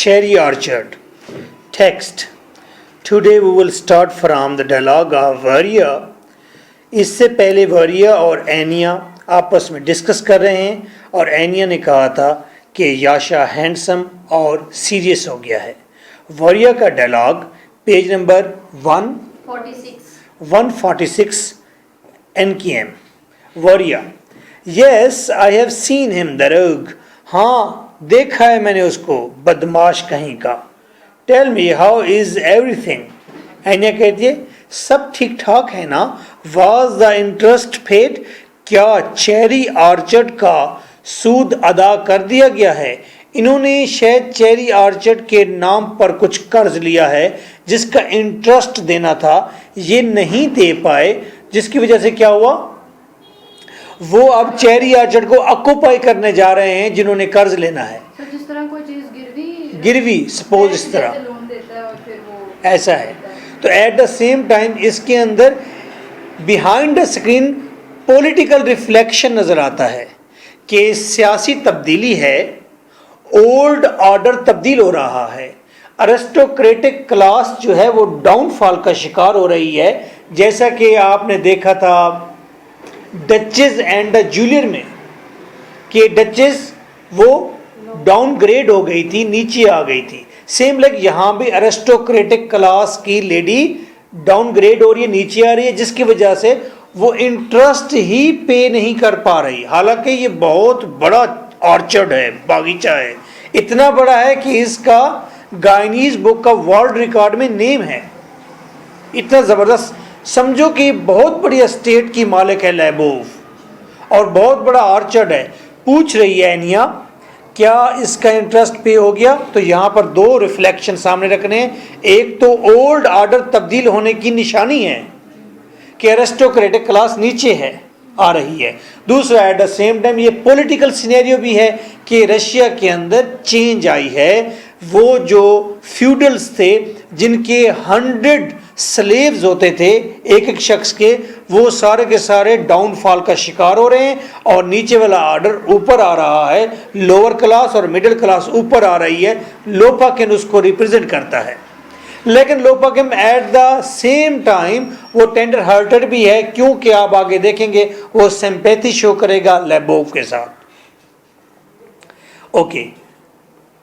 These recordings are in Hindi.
Cherry Orchard. Text. Today we will start from the dialogue of Varya. इससे पहले वरिया और एनिया आपस में डिस्कस कर रहे हैं और एनिया ने कहा था कि याशा हैंडसम और सीरियस हो गया है. वरिया का dialogue page number 146 NKM. Varya. Yes I have seen him दरोग. हाँ देखा है मैंने उसको, बदमाश कहीं का. Tell me how is everything. Anya कहती है सब ठीक ठाक है ना. Was the interest paid. क्या चेरी ऑर्चर्ड का सूद अदा कर दिया गया है. इन्होंने शायद चेरी ऑर्चर्ड के नाम पर कुछ कर्ज लिया है जिसका इंटरेस्ट देना था, ये नहीं दे पाए, जिसकी वजह से क्या हुआ, वो अब चेरी ऑर्चर्ड को ऑक्यूपाई करने जा रहे हैं जिन्होंने कर्ज लेना है. तो जिस तरह कोई चीज गिरवी सपोज इस तरह लोन देता है और फिर वो ऐसा है. तो एट द सेम टाइम इसके अंदर behind the screen political reflection नजर आता है कि सियासी तब्दीली है, ओल्ड ऑर्डर तब्दील हो रहा है, अरिस्टोक्रेटिक क्लास जो है वो डाउनफॉल का शिकार हो रही है. जैसा कि आपने देखा था डचेस एंड द जूलियर में कि डचेस वो डाउनग्रेड हो गई थी, नीचे आ गई थी. सेम लाइक यहाँ भी अरिस्टोक्रेटिक क्लास की लेडी डाउनग्रेड हो रही है, नीचे आ रही है, जिसकी वजह से वो इंटरेस्ट ही पे नहीं कर पा रही. हालांकि ये बहुत बड़ा ऑर्चर्ड है, बागीचा है, इतना बड़ा है कि इसका गाइनीज बुक का वर्ल्ड रिकॉर्ड में नेम है. इतना ज़बरदस्त, समझो कि बहुत बड़ी एस्टेट की मालिक है लेबोव और बहुत बड़ा ऑर्चर्ड है. पूछ रही है एनिया क्या इसका इंटरेस्ट पे हो गया. तो यहाँ पर दो रिफ्लेक्शन सामने रखने हैं. एक तो ओल्ड ऑर्डर तब्दील होने की निशानी है कि अरिस्टोक्रेटिक क्लास नीचे है, आ रही है. दूसरा एट द सेम टाइम ये पॉलिटिकल सिनेरियो भी है कि रशिया के अंदर चेंज आई है. वो जो फ्यूडल्स थे जिनके 100 स्लेव्स होते थे एक एक शख्स के, वो सारे के सारे डाउनफॉल का शिकार हो रहे हैं और नीचे वाला ऑर्डर ऊपर आ रहा है. लोअर क्लास और मिडिल क्लास ऊपर आ रही है. लोपाकिन उसको रिप्रेजेंट करता है, लेकिन लोपाकिन एट द सेम टाइम वो टेंडर हार्टेड भी है, क्योंकि आप आगे देखेंगे वो सिंपैथी शो करेगा लेबोव के साथ. ओके,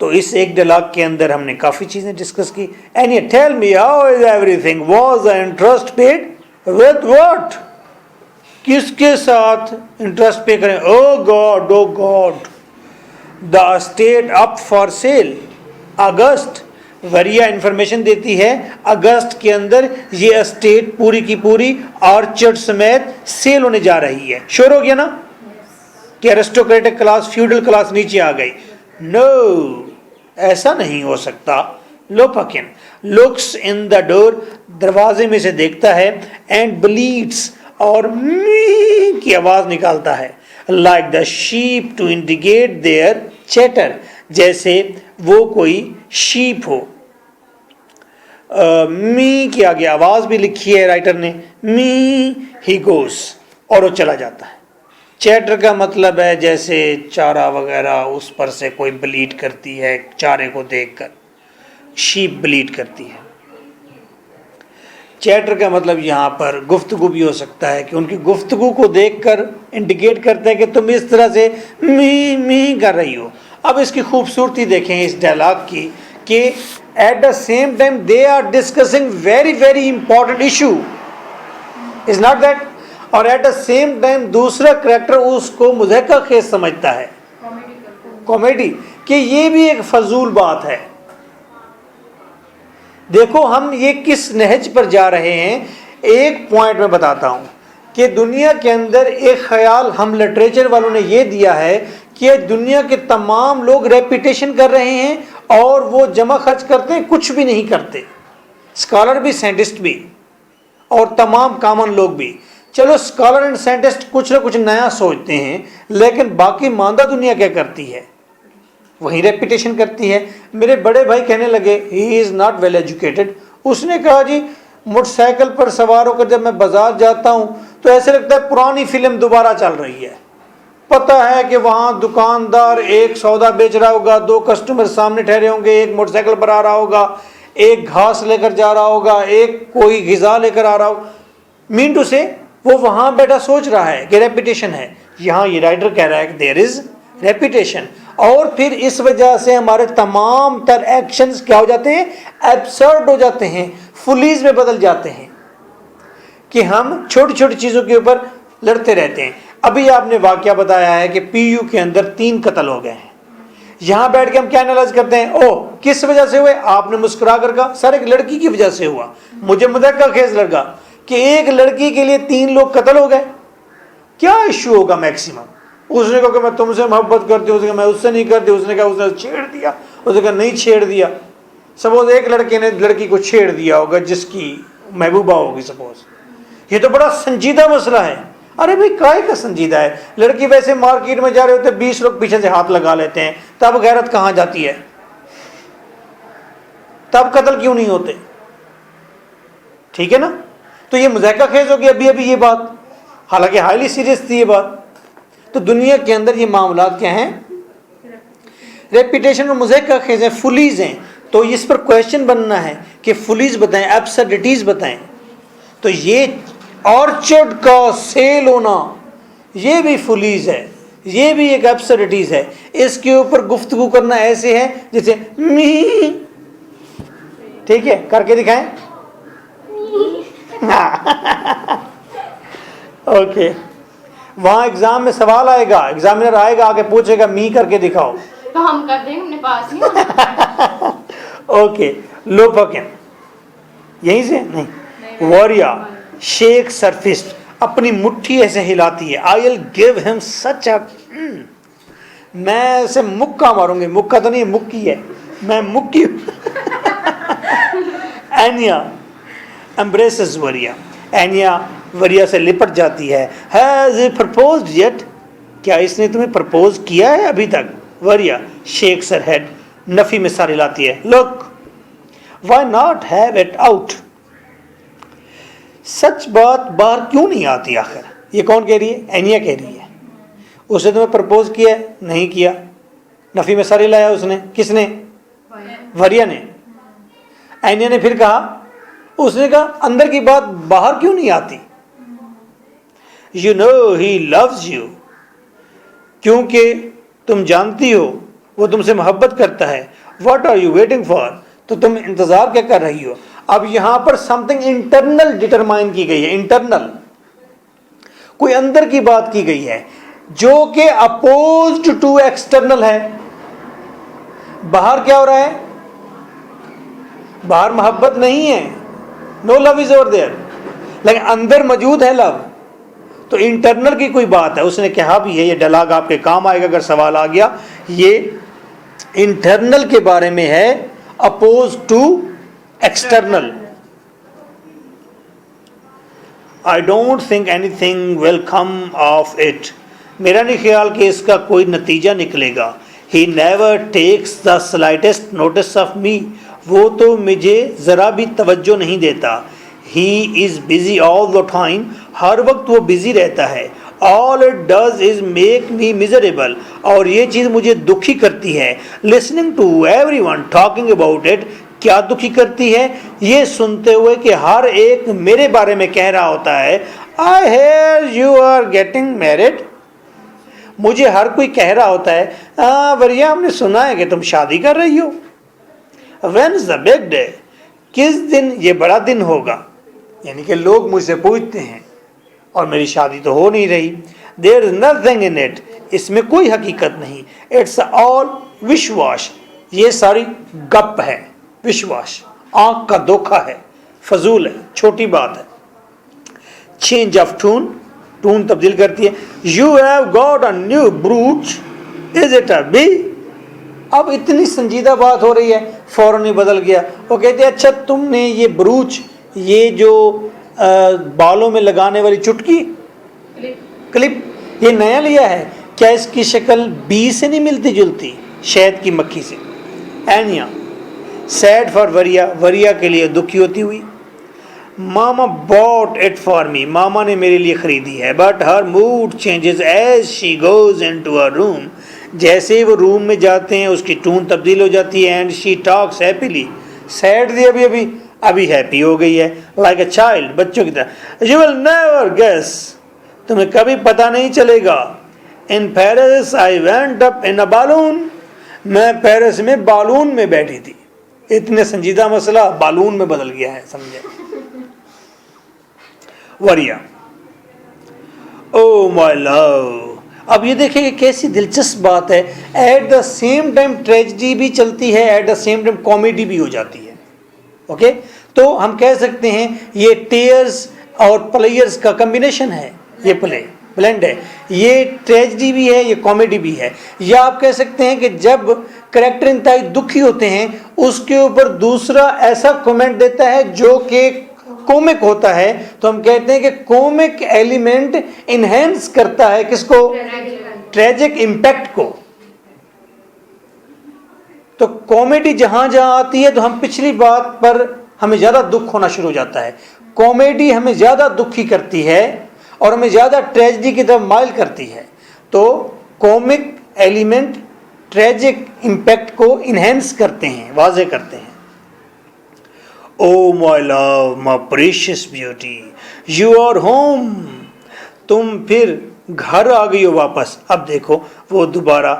तो इस एक डायलॉग के अंदर हमने काफ़ी चीज़ें डिस्कस की. And you tell me how is everything. Was the interest paid with what. किसके साथ इंटरेस्ट पे करें. Oh God the state up for sale. August. Varya information देती है अगस्त के अंदर ये एस्टेट पूरी की पूरी ऑर्चर्ड समेत सेल होने जा रही है. श्योर हो गया ना कि अरिस्टोक्रेटिक क्लास फ्यूडल क्लास नीचे आ गई. नो, ऐसा नहीं हो सकता. लोपाकिन लुक्स इन द डोर. दरवाजे में से देखता है एंड ब्लीड्स और मी की आवाज निकालता है. Like the sheep to indicate their chatter. जैसे वो कोई शीप हो. मी के आगे आवाज भी लिखी है राइटर ने. मी ही गोस और वो चला जाता है. चैटर का मतलब है जैसे चारा वगैरह उस पर से कोई ब्लीड करती है, चारे को देखकर शीप ब्लीड करती है. चैटर का मतलब यहाँ पर गुफ्तगू भी हो सकता है कि उनकी गुफ्तगू को देखकर इंडिकेट करते हैं कि तुम इस तरह से मी मी कर रही हो. अब इसकी खूबसूरती देखें इस डायलॉग की कि at the same time they are discussing very very important issue, is not that. और एट द सेम टाइम दूसरा करेक्टर उसको मुज़हका खेज समझता है, कॉमेडी, कि ये भी एक फजूल बात है. देखो हम ये किस नहज पर जा रहे हैं. एक पॉइंट में बताता हूं कि दुनिया के अंदर एक ख्याल हम लिटरेचर वालों ने ये दिया है कि दुनिया के तमाम लोग रेपिटेशन कर रहे हैं और वो जमा खर्च करते हैं, कुछ भी नहीं करते. स्कॉलर भी, साइंटिस्ट भी और तमाम कॉमन लोग भी. चलो स्कॉलर एंड साइंटिस्ट कुछ ना कुछ नया सोचते हैं, लेकिन बाकी मानदा दुनिया क्या करती है, वही रेपिटेशन करती है. मेरे बड़े भाई कहने लगे he is not well educated. उसने कहा जी मोटरसाइकिल पर सवार होकर जब मैं बाजार जाता हूँ तो ऐसे लगता है पुरानी फिल्म दोबारा चल रही है. पता है कि वहां दुकानदार एक सौदा बेच रहा होगा, 2 कस्टमर सामने ठहरे होंगे, एक मोटरसाइकिल पर आ रहा होगा, एक घास लेकर जा रहा होगा, एक कोई ग़िज़ा लेकर आ रहा होगा। मीन टू से वो वहां बैठा सोच रहा है कि रेपिटेशन है। यहाँ ये राइटर कह रहा है कि देयर इज रेपिटेशन, और फिर इस वजह से हमारे तमाम तर एक्शंस क्या हो जाते हैं, एब्सर्ड हो जाते हैं, फुलीज में बदल जाते हैं, कि हम छोटी छोटी चीज़ों के ऊपर लड़ते रहते हैं। अभी आपने वाकया बताया है कि पीयू के अंदर 3 कत्ल हो गए हैं। यहाँ बैठ के हम क्या एनालाइज करते हैं, ओह किस वजह से हुए, आपने मुस्कुरा कर कहा सर एक लड़की की वजह से हुआ। मुझे मुद्दा खेज लगा कि एक लड़की के लिए 3 लोग कत्ल हो गए, क्या इश्यू होगा मैक्सिमम। उसने कहा कि मैं तुमसे मोहब्बत करती हूँ, उसने कहा मैं उससे नहीं करती, उसने कहा उसने छेड़ दिया, उसने कहा नहीं छेड़ दिया। सपोज एक लड़के ने लड़की को छेड़ दिया होगा जिसकी महबूबा होगी सपोज, ये तो बड़ा संजीदा मसला है। अरे भाई काहे का संजीदा है, लड़की वैसे मार्केट में जा रहे होते 20 लोग पीछे से हाथ लगा लेते हैं, तब गैरत कहाँ जाती है, तब कत्ल क्यों नहीं होते, ठीक है ना। तो ये मुज़ाहिका खेज हो गया अभी अभी ये बात, हालांकि हाईली सीरियस थी ये बात। तो दुनिया के अंदर ये मामलात क्या हैं, रेपिटेशन और मुज़ाहिका खेज हैं, फुलीज हैं। तो इस पर क्वेश्चन बनना है कि फुलीज बताएं, एब्सर्डिटीज बताएं। तो ये ऑर्चर्ड का सेल होना ये भी फुलीज है, ये भी एक एब्सर्डिटीज है। इसके ऊपर गुफ्तगू करना ऐसे है जैसे मी, ठीक है करके दिखाएं। ओके, वहां एग्जाम में सवाल आएगा, एग्जामिनर आएगा आके पूछेगा मी करके दिखाओ, तो हम कर देंगे, हमने पास नहीं होना। ओके, लो पकें यहीं से नहीं, वॉरिया शेख सरफिस्ट अपनी मुट्ठी ऐसे हिलाती है, I will give him such a, मैं ऐसे मुक्का मारूंगी, मुक्का तो नहीं मुक्की है, मैं मुक्की। एनिया एम्ब्रेसेस वरिया, एनिया वरिया से लिपट जाती है। हैज ही प्रपोज्ड येट, क्या इसने तुम्हें प्रपोज किया है अभी तक। वरिया शेक्स हर हेड, नफी में सारी लाती है, look why not have it out, सच बात बाहर क्यों नहीं आती आखिर। ये कौन कह रही है, एनिया कह रही है। उसने तुम्हें प्रपोज किया है, नहीं किया, नफी में सारी लाया उसने, किसने, वरिया ने। एनिया ने फिर कहा, उसने कहा अंदर की बात बाहर क्यों नहीं आती। You know he loves you, क्योंकि तुम जानती हो वो तुमसे मोहब्बत करता है। What are you waiting for, तो तुम इंतजार क्या कर रही हो। अब यहां पर समथिंग इंटरनल डिटरमाइन की गई है, इंटरनल कोई अंदर की बात की गई है जो कि अपोज्ड टू एक्सटर्नल है। बाहर क्या हो रहा है, बाहर मोहब्बत नहीं है, no love is over there, लेकिन अंदर मौजूद है लव। तो इंटरनल की कोई बात है, उसने कहा भी है, ये डायलॉग आपके काम आएगा अगर सवाल आ गया, ये इंटरनल के बारे में है, opposed to external. I don't think anything will come of it, मेरा नहीं ख्याल कि इसका कोई नतीजा निकलेगा। He never takes the slightest notice of me, वो तो मुझे ज़रा भी तवज्जो नहीं देता। He is busy all the time, हर वक्त वो बिजी रहता है। All it does is make me miserable, और ये चीज़ मुझे दुखी करती है। Listening to everyone talking about it, क्या दुखी करती है, ये सुनते हुए कि हर एक मेरे बारे में कह रहा होता है। I hear you are getting married, मुझे हर कोई कह रहा होता है, वरिया हमने सुना है कि तुम शादी कर रही हो। When is the big day, किस दिन ये बड़ा दिन होगा, यानी कि लोग मुझसे पूछते हैं और मेरी शादी तो हो नहीं रही। There is nothing in it, इसमें कोई हकीकत नहीं। इट्स ऑल विश्वास, ये सारी गप है, विश्वास आंख का धोखा है, फजूल है, छोटी बात है। चेंज ऑफ टून, टून तब्दील करती है। You have got a new brooch, is it a bee, अब इतनी संजीदा बात हो रही है, फौरन ही बदल गया। वो कहते हैं अच्छा तुमने ये ब्रूच, ये जो बालों में लगाने वाली चुटकी क्लिप, ये नया लिया है क्या, इसकी शक्ल बी से नहीं मिलती जुलती, शहद की मक्खी से। एनिया सैड फॉर वरिया, वरिया के लिए दुखी होती हुई। Mama bought it for me, mama ने मेरे लिए खरीदी है। But her mood changes as she goes into her room, जैसे ही वो रूम में जाते हैं उसकी टून तब्दील हो जाती है। And she talks happily, sad थी अभी हैप्पी हो गई है। लाइक अ चाइल्ड, बच्चों की तरह। यू विल नेवर गेस, तुम्हें कभी पता नहीं चलेगा। In Paris I went up in a balloon, मैं पेरिस में बालून में बैठी थी। इतने संजीदा मसला बालून में बदल गया है, समझे। वरिया, ओ माय लव। अब ये देखिए कैसी दिलचस्प बात है, eight the same time tragedy भी चलती है, eight the same time comedy भी हो जाती है। ओके, तो हम कह सकते हैं ये टेयर्स और प्लेयर्स का कॉम्बिनेशन है, ये ब्लेंड है। ये ट्रेजेडी भी है, ये कॉमेडी भी है। या आप कह सकते हैं कि जब करेक्टर इंतहाई दुखी होते हैं उसके ऊपर दूसरा ऐसा कमेंट देता है जो कि कॉमिक होता है, तो हम कहते हैं कि कॉमिक एलिमेंट इनहेंस करता है किसको, ट्रेजिक इंपैक्ट को। तो कॉमेडी जहां जहां आती है तो हम पिछली बात पर हमें ज्यादा दुख होना शुरू हो जाता है। कॉमेडी हमें ज्यादा दुखी करती है और हमें ज्यादा ट्रेजेडी की तरफ माइल करती है। तो कॉमिक एलिमेंट ट्रेजिक इंपैक्ट को इनहेंस करते हैं, वाजे करते हैं। Oh my love, my precious beauty, you are home, तुम फिर घर आ गई हो वापस। अब देखो वो दोबारा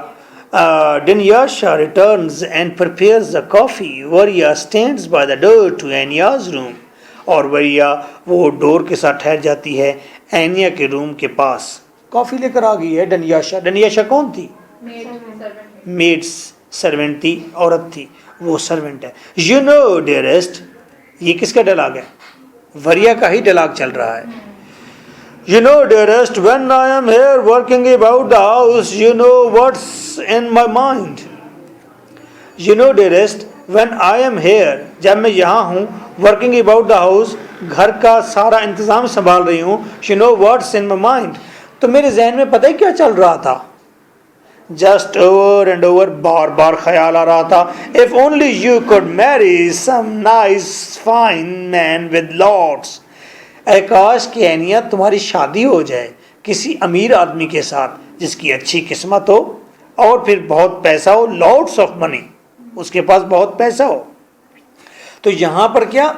Dunyasha returns and prepares the coffee. Varya stands by the door to Anya's room. और वरिया वो डोर के साथ ठहर जाती है एनिया के रूम के पास। कॉफी लेकर आ गई है डनियाशा। डनियाशा कौन थी? मेड सर्वेंट थी, औरत थी, वो सर्वेंट है। यू नो डियरेस्ट, ये किसका डायलॉग है? वरिया का ही डायलॉग चल रहा है। You know dearest, when I am here working about the house, you know what's in my mind. You know dearest, when I am here, जब मैं यहाँ हूँ, working about the house, घर का सारा इंतज़ाम संभाल रही हूँ, you know what's in my mind. तो मेरे जहन में पता है क्या चल रहा था? Just over and over, बार बार ख्याल आ रहा था, if only you could marry some nice fine man with lots. काश कि एनिया तुम्हारी शादी हो जाए किसी अमीर आदमी के साथ जिसकी अच्छी किस्मत हो और फिर बहुत पैसा हो, लॉट्स ऑफ मनी, उसके पास बहुत पैसा हो। तो यहाँ पर क्या,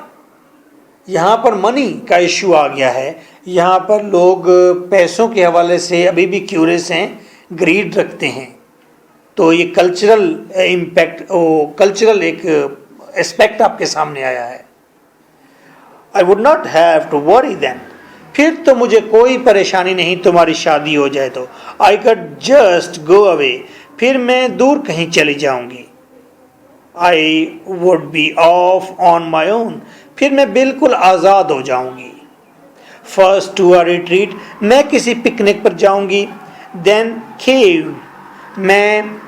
यहाँ पर मनी का इशू आ गया है। यहाँ पर लोग पैसों के हवाले से अभी भी क्यूरियस हैं, ग्रीड रखते हैं। तो ये कल्चरल इम्पैक्ट, कल्चरल एक एस्पेक्ट आपके सामने आया है। I would not have to worry then. फिर तो मुझे कोई परेशानी नहीं तुम्हारी शादी हो जाए तो। I could just go away. फिर मैं दूर कहीं चली जाऊंगी। I would be off on my own. फिर मैं बिल्कुल आज़ाद हो जाऊंगी। First to a retreat. मैं किसी पिकनिक पर जाऊंगी। Then cave. मैं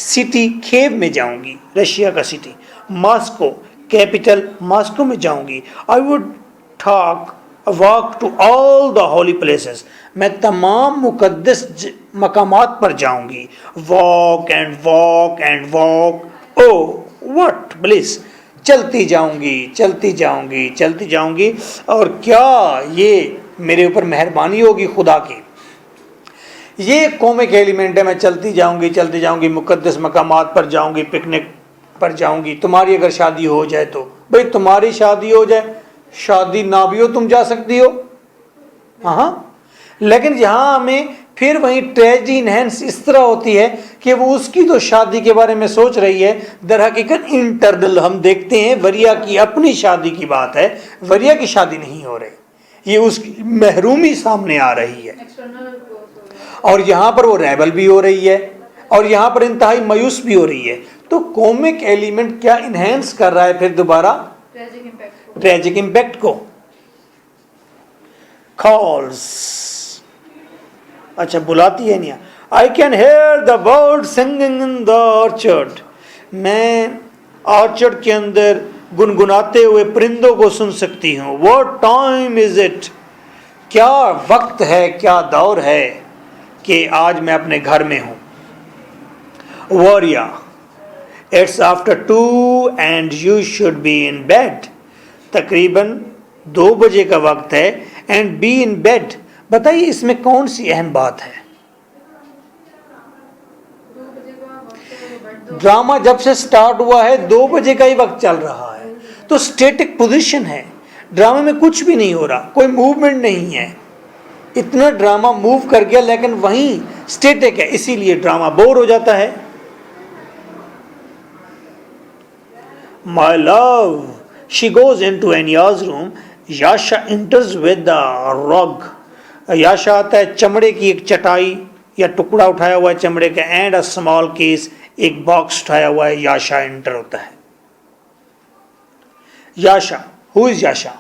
सिटी खेव में जाऊंगी, रशिया का सिटी। मॉस्को कैपिटल, मॉस्को में जाऊंगी। I would walk to all the holy places, मैं तमाम मुकद्दस मकामात पर जाऊंगी। Walk and walk and walk, oh what bliss, चलती जाऊंगी चलती जाऊंगी चलती जाऊंगी। और क्या ये मेरे ऊपर मेहरबानी होगी खुदा की। ये कॉमिक एलिमेंट है, मैं चलती जाऊंगी, मुकद्दस मकामात पर जाऊंगी, पिकनिक पर जाऊंगी। तुम्हारी अगर शादी हो जाए तो, भाई तुम्हारी शादी हो जाए, शादी ना भी हो तुम जा सकती हो। हाँ, लेकिन यहाँ हमें फिर वही ट्रेजेडी इनहेंस इस तरह होती है कि वो उसकी तो शादी के बारे में सोच रही है, दर हकीकत इंटरनल हम देखते हैं वरिया की अपनी शादी की बात है। वरिया की शादी नहीं हो रही, ये उसकी महरूमी सामने आ रही है। और यहाँ पर वो रेबल भी हो रही है और यहाँ पर इंतहाई मायूस भी हो रही है। तो कॉमिक एलिमेंट क्या इनहेंस कर रहा है फिर दोबारा? ट्रेजिक इंपैक्ट को। कॉल्स, अच्छा बुलाती है नहीं। I can here the bird singing in the orchard, मैं ऑर्चर्ड के अंदर गुनगुनाते हुए परिंदों को सुन सकती हूँ। व्हाट टाइम इज इट, क्या वक्त है, क्या दौर है कि आज मैं अपने घर में हूँ। वरिया, it's after 2 and you should be in bed. तकरीबन 2 बजे का वक्त है, एंड बी इन बेड। बताइए इसमें कौन सी अहम बात है? 2 बजे का वक्त बेड 2 ड्रामा जब से स्टार्ट हुआ है 2 बजे का ही वक्त चल रहा है, तो स्टेटिक पोजीशन है, ड्रामे में कुछ भी नहीं हो रहा, कोई मूवमेंट नहीं है। इतना ड्रामा मूव कर गया लेकिन वहीं स्टेटिक है, इसीलिए ड्रामा बोर हो जाता है। My love, she goes into Anya's room, Yasha enters with the rug. Yasha आता है, चमड़े की एक चटाई या टुकड़ा उठाया हुआ है चमड़े का, एंड अ स्मॉल केस, एक बॉक्स उठाया हुआ है। याशा एंटर होता है। Yasha, who is Yasha?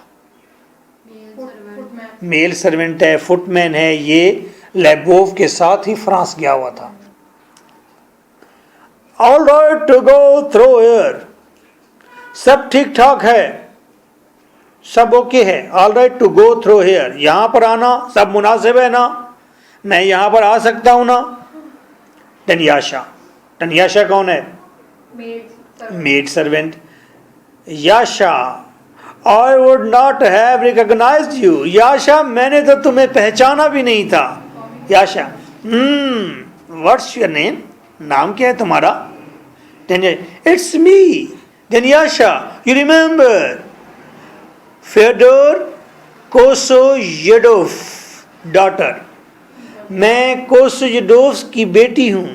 Footman male servant है, फुटमैन है। ये लेबोव के साथ ही फ्रांस गया हुआ था। All right to go through here, सब ठीक ठाक है, सब ओके है। All right to go through here, यहां पर आना सब मुनासिब है ना, मैं यहां पर आ सकता हूं ना? टनियाशा, टनियाशा कौन है? Maid servant. Yasha, I would not have recognized you. Yasha, मैंने तो तुम्हें पहचाना भी नहीं था। Yasha, what's your name? नाम क्या है तुम्हारा? It's me Denyasha, you remember Fyodor Kosoyedov daughter, मैं कोसोयेडोव की बेटी हूँ।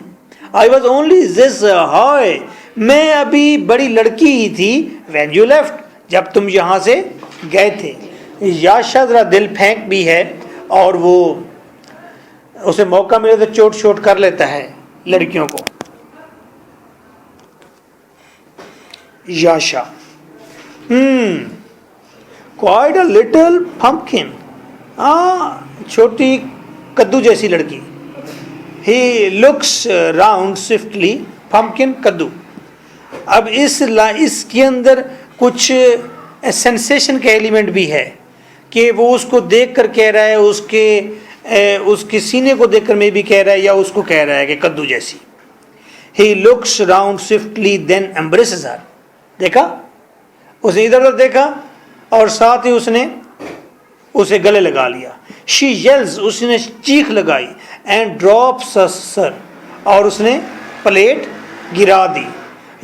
I was only this boy, मैं अभी बड़ी लड़की ही थी when you left, जब तुम यहाँ से गए थे। याशा जरा दिल फेंक भी है और वो उसे मौका मिले तो चोट चोट कर लेता है लड़कियों को। याशा, क्वाइट अ लिटिल पंपकिन, छोटी कद्दू जैसी लड़की। ही looks round swiftly, pumpkin pumpkin, कद्दू। अब इसके अंदर कुछ सेंसेशन का एलिमेंट भी है कि वो उसको देख कर कह रहा है, उसके सीने को देख कर में भी कह रहा है, या उसको कह रहा है कि कद्दू जैसी। He looks round swiftly then embraces her, देखा उसने इधर उधर देखा और साथ ही उसने उसे गले लगा लिया। शी येल्स, उसने चीख लगाई, एंड ड्रॉप्स सर, और उसने प्लेट गिरा दी।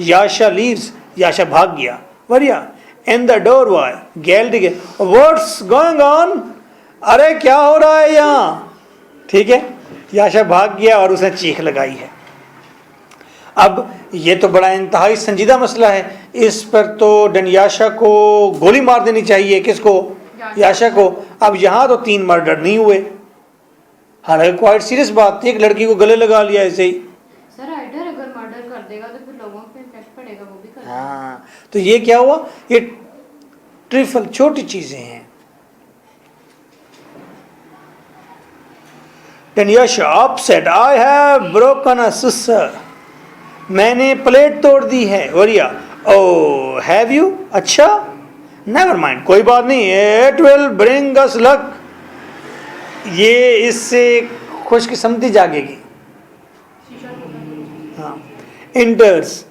याशा लीव्स, याशा भाग गया। वरिया इन द डोर बॉय गैल्ड के, व्हाट्स गोइंग ऑन, अरे क्या हो रहा है यहाँ? ठीक है, याशा भाग गया और उसने चीख लगाई है। अब ये तो बड़ा इंतहाई संजीदा मसला है, इस पर तो डनियाशा को गोली मार देनी चाहिए। किसको? याशा को। अब यहाँ तो 3 मर्डर नहीं हुए, हालांकि क्वाइट सीरियस बात थी, एक लड़की को गले लगा लिया ऐसे ही। सर राइटर अगर मर्डर कर देगा तो फिर लोगों पे इम्पैक्ट पड़ेगा, वो भी कर देगा। हाँ, तो ये क्या हुआ? ये ट्रिफल छोटी चीजें हैं। Dunyasha upset, I have broken a sister, मैंने प्लेट तोड़ दी है। वरिया, ओ हैव यू, अच्छा, नेवर माइंड, कोई बात नहीं, it will bring us luck, ये इससे खुशकिस्मती जागेगी। हाँ, इंटर्स।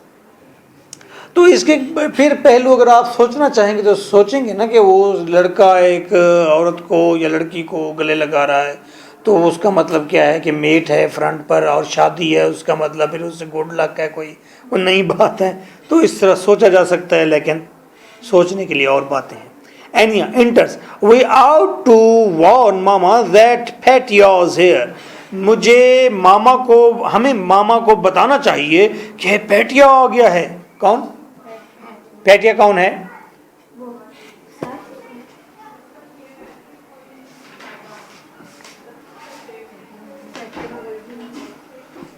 तो इसके फिर पहलू अगर आप सोचना चाहेंगे तो सोचेंगे ना कि वो लड़का एक औरत को या लड़की को गले लगा रहा है, तो उसका मतलब क्या है कि मेट है फ्रंट पर और शादी है, उसका मतलब फिर उससे गुड लक है, कोई वो नई बात है। तो इस तरह सोचा जा सकता है, लेकिन सोचने के लिए और बातें हैं। Anya enters, we out to warn mama that Petya is here, हमें मामा को बताना चाहिए कि पैटिया आ गया है। कौन? पैटिया कौन है?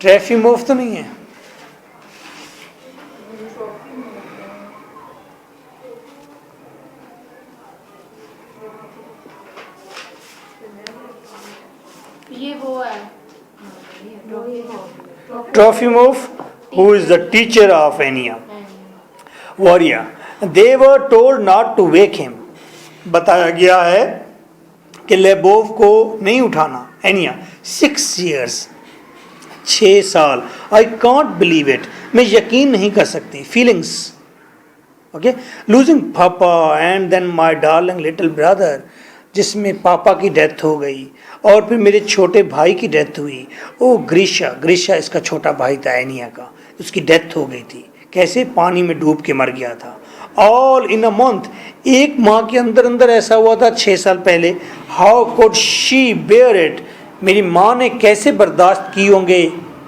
ट्रैफिमोव तो नहीं है? ये वो है Trofimov, who is the teacher of Enya. Warrior, they were told not to wake him. बताया गया है कि लेबोव को नहीं उठाना। एनिया, 6 years, 6 साल। I can't believe it, मैं यकीन नहीं कर सकती। Feelings, okay, losing papa and then my darling little brother, जिसमें पापा की डेथ हो गई और फिर मेरे छोटे भाई की डेथ हुई। ओ ग्रीशा, ग्रीशा इसका छोटा भाई था एनिया का, उसकी डेथ हो गई थी। कैसे? पानी में डूब के मर गया था। ऑल इन अ मंथ, एक माह के अंदर अंदर ऐसा हुआ था 6 साल पहले। How could she bear it, मेरी माँ ने कैसे बर्दाश्त किए होंगे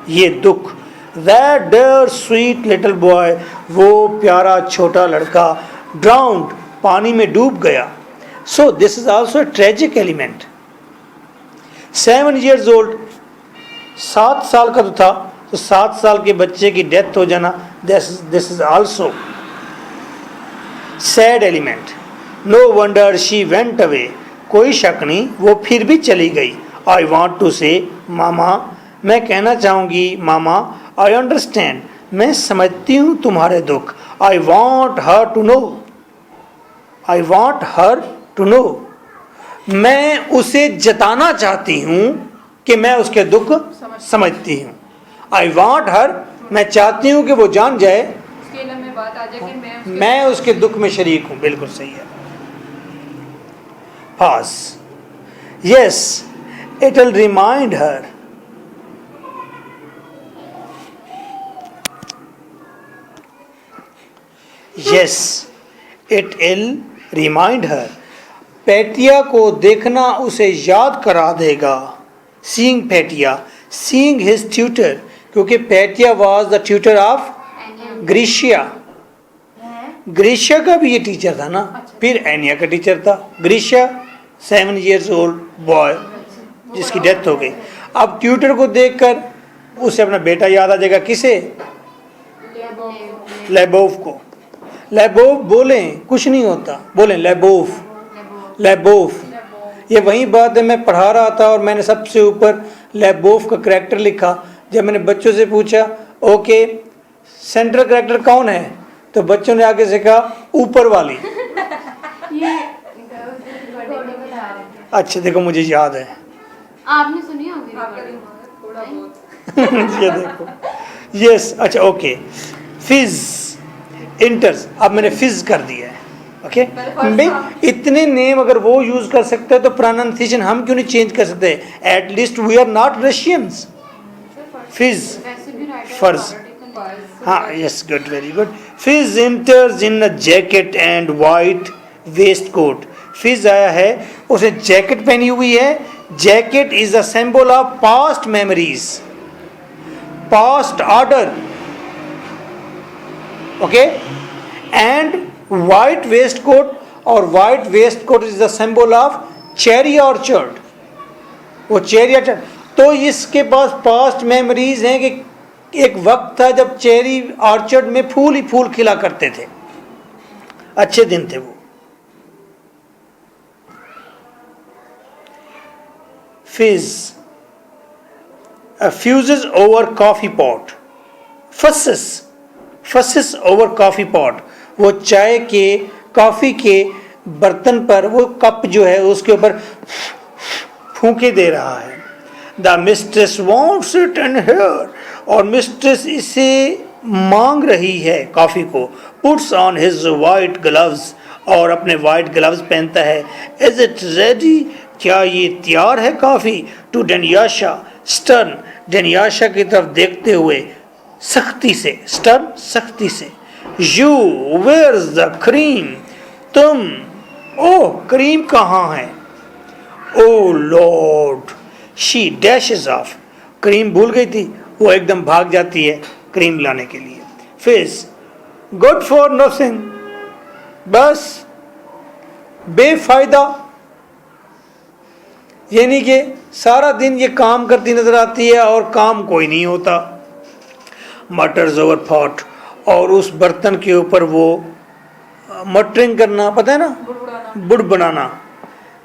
ये दुख। That dear sweet little boy, वो प्यारा छोटा लड़का, ड्राउंड, पानी में डूब गया। So this is also a tragic element. 7 years old, 7 साल का तो था, तो 7 साल के बच्चे की डेथ हो जाना, this is also sad element. No wonder she went away, कोई शक नहीं वो फिर भी चली गई। आई वॉन्ट टू से, मामा, मैं कहना चाहूँगी मामा, आई अंडरस्टैंड, मैं समझती हूँ तुम्हारे दुख। I want her to know, I want her to know, मैं उसे जताना चाहती हूँ कि मैं उसके दुख समझती हूँ। आई वॉन्ट हर, मैं चाहती हूँ कि वो जान जाए, उसके लिए में बात आ जाए कि मैं उसके दुख में शरीक हूँ। बिल्कुल सही है। पास, yes it will remind her, yes it will remind her, Petya को देखना उसे याद करा देगा। Seeing Petya, seeing his tutor, क्योंकि Petya was the tutor of Grisha. Grisha का भी ये टीचर था ना, फिर एनिया का टीचर था। ग्रीशिया 7 years old बॉय जिसकी डेथ हो गई। अब ट्यूटर को देखकर उसे अपना बेटा याद आ जाएगा। किसे? लेबोव को। लेबोव बोले कुछ नहीं होता, बोले लेबोव, लेबोव। ये वही बात है, मैं पढ़ा रहा था और मैंने सबसे ऊपर लेबोव का करैक्टर लिखा। जब मैंने बच्चों से पूछा ओके सेंट्रल करैक्टर कौन है, तो बच्चों ने आगे से कहा ऊपर वाली। अच्छा देखो मुझे याद है। आपने सुनी होगी थोड़ा बहुत। ये देखो, यस, अच्छा ओके। फिज इंटर्स, अब मैंने फिज कर दिया है। ओके, भाई इतने नेम अगर वो यूज कर सकते हैं तो प्रोनाउंसिएशन हम क्यों नहीं चेंज कर सकते? At least we are not Russians. Firs, Firs, हाँ yes, good, very good. Firs enters in a jacket and white waistcoat. Firs आया है, उसने जैकेट पहनी हुई है। Jacket is a symbol of past memories, past order, okay. And white waistcoat, और white waistcoat is the symbol of cherry orchard, वो चेरी ऑर्चर्ड। तो इसके पास पास्ट मेमोरीज हैं कि एक वक्त था जब चेरी ऑर्चर्ड में फूल ही फूल खिला करते थे, अच्छे दिन थे वो। Firs, fusses over coffee pot. Fusses, fusses over coffee pot, वो चाय के कॉफी के बर्तन पर, वो कप जो है उसके ऊपर फूंके दे रहा है। The mistress wants it and here, और मिस्ट्रेस इसे मांग रही है कॉफी को। Puts on his white gloves, और अपने वाइट ग्लव्स पहनता है। इज इट रेडी, क्या ये तैयार है coffee? To Dunyasha stern, Dunyasha की तरफ देखते हुए सख्ती से, स्टर्न सख्ती से। You where is the cream, तुम, ओह क्रीम कहाँ है? Oh Lord, she dashes off, cream भूल गई थी, वो एकदम भाग जाती है क्रीम लाने के लिए। फिर गुड फॉर नथिंग, बस बेफायदा, यानी कि सारा दिन ये काम करती नजर आती है और काम कोई नहीं होता। मटर्स ओवर पॉट, और उस बर्तन के ऊपर वो मटरिंग करना, पता है ना, बुड़ बनाना।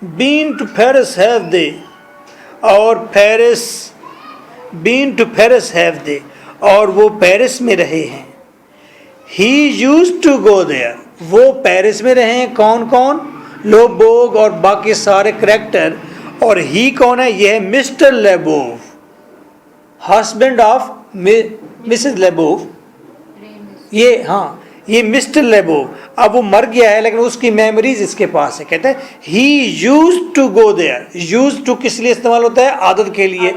Been to Paris have they, और Paris, been to Paris have they, और वो पेरिस में रहे हैं। He used to go there, वो पेरिस में रहे हैं। कौन कौन? लोबोग और बाकी सारे करैक्टर। और ही कौन है? ये है मिस्टर लेबोव, हस्बैंड ऑफ मिसेस लेबोव। ये हाँ, ये मिस्टर लेबोव, अब वो मर गया है लेकिन उसकी मेमोरीज इसके पास है। कहते हैं he used to go there. Used to किस लिए इस्तेमाल होता है? आदत के लिए।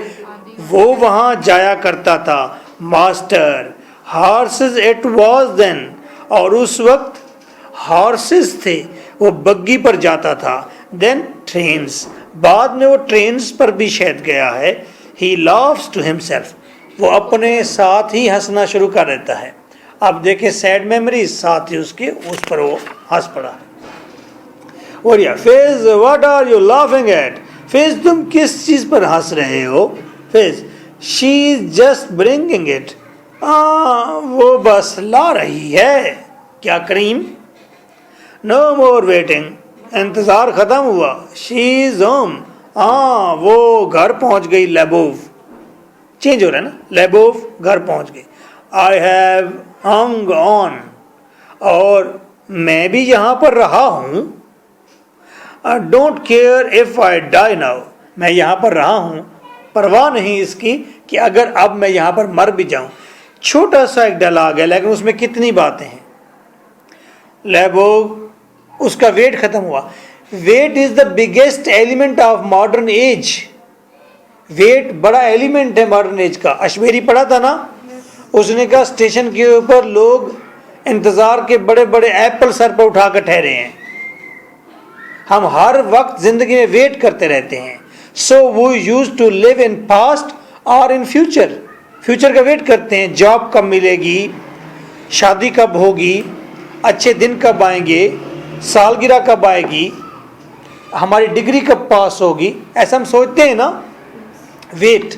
वो वहां जाया करता था। Master horses it was then, और उस वक्त हॉर्सेस थे, वो बग्गी पर जाता था। देन ट्रेन्स, बाद में वो ट्रेन्स पर भी शायद गया है। ही लव्स टू हिमसेल्फ, वो अपने साथ ही हंसना शुरू कर देता है। अब देखें सैड मेमोरीज, साथ ही उसके उस पर वो हंस पड़ा। और या Firs what are you laughing at? Firs तुम किस चीज पर हंस रहे हो? Firs she is just bringing it, वो बस ला रही है। क्या क्रीम? नो मोर वेटिंग, इंतजार खत्म हुआ। शी इज होम, वो घर पहुंच गई। लेबोव चेंज हो रहा है ना, लेबोव घर पहुंच गई। आई हैव हंग ऑन, और मैं भी यहां पर रहा हूं। Don't care if I die now, मैं यहां पर रहा हूं, परवाह नहीं इसकी कि अगर अब मैं यहां पर मर भी जाऊं। छोटा सा एक डायलॉग है लेकिन उसमें कितनी बातें हैं। लेबोव, उसका वेट खत्म हुआ। Wait is the biggest element of modern age. Wait बड़ा एलिमेंट है मॉडर्न एज का। अश्मेरी पढ़ा था ना, उसने कहा स्टेशन के ऊपर लोग इंतजार के बड़े बड़े एप्पल सर पर उठाकर ठहरे हैं। हम हर वक्त जिंदगी में वेट करते रहते हैं। सो वो use to live in past और इन फ्यूचर, फ्यूचर का वेट करते हैं। जॉब कब मिलेगी, शादी कब होगी, अच्छे दिन कब आएंगे, सालगिरह कब आएगी, हमारी डिग्री कब पास होगी, ऐसा हम सोचते हैं ना। वेट,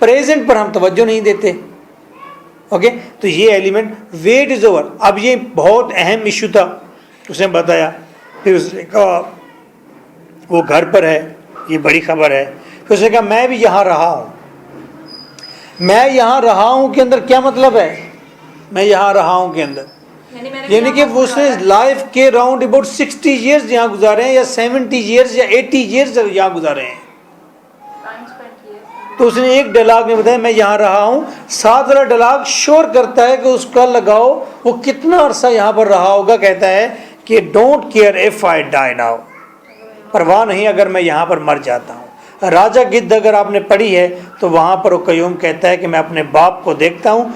प्रेजेंट पर हम तवज्जो नहीं देते। ओके, तो ये एलिमेंट वेट इज ओवर। अब ये बहुत अहम इशू था, उसने बताया। फिर उसने कहा वो घर पर है, ये बड़ी खबर है। फिर उसने कहा मैं भी यहाँ रहा हूँ। मैं यहाँ रहा हूँ के अंदर क्या मतलब है? मैं यहाँ रहा हूँ के अंदर यानी कि उसने लाइफ के राउंड अबाउट 60 ईयर्स यहाँ गुजारे हैं, या 70 ईयर्स या 80 ईयर्स यहाँ गुजारे हैं। तो उसने एक डायलॉग में बताया मैं यहाँ रहा हूँ। साथ वाला डायलॉग श्योर करता है कि उसका लगाओ वो कितना अरसा यहाँ पर रहा होगा। कहता है कि don't care if I die now, परवाह नहीं अगर मैं यहाँ पर मर जाता हूँ। राजा गिद्ध अगर आपने पढ़ी है तो वहाँ पर वो कयूम कहता है कि मैं अपने बाप को देखता हूँ,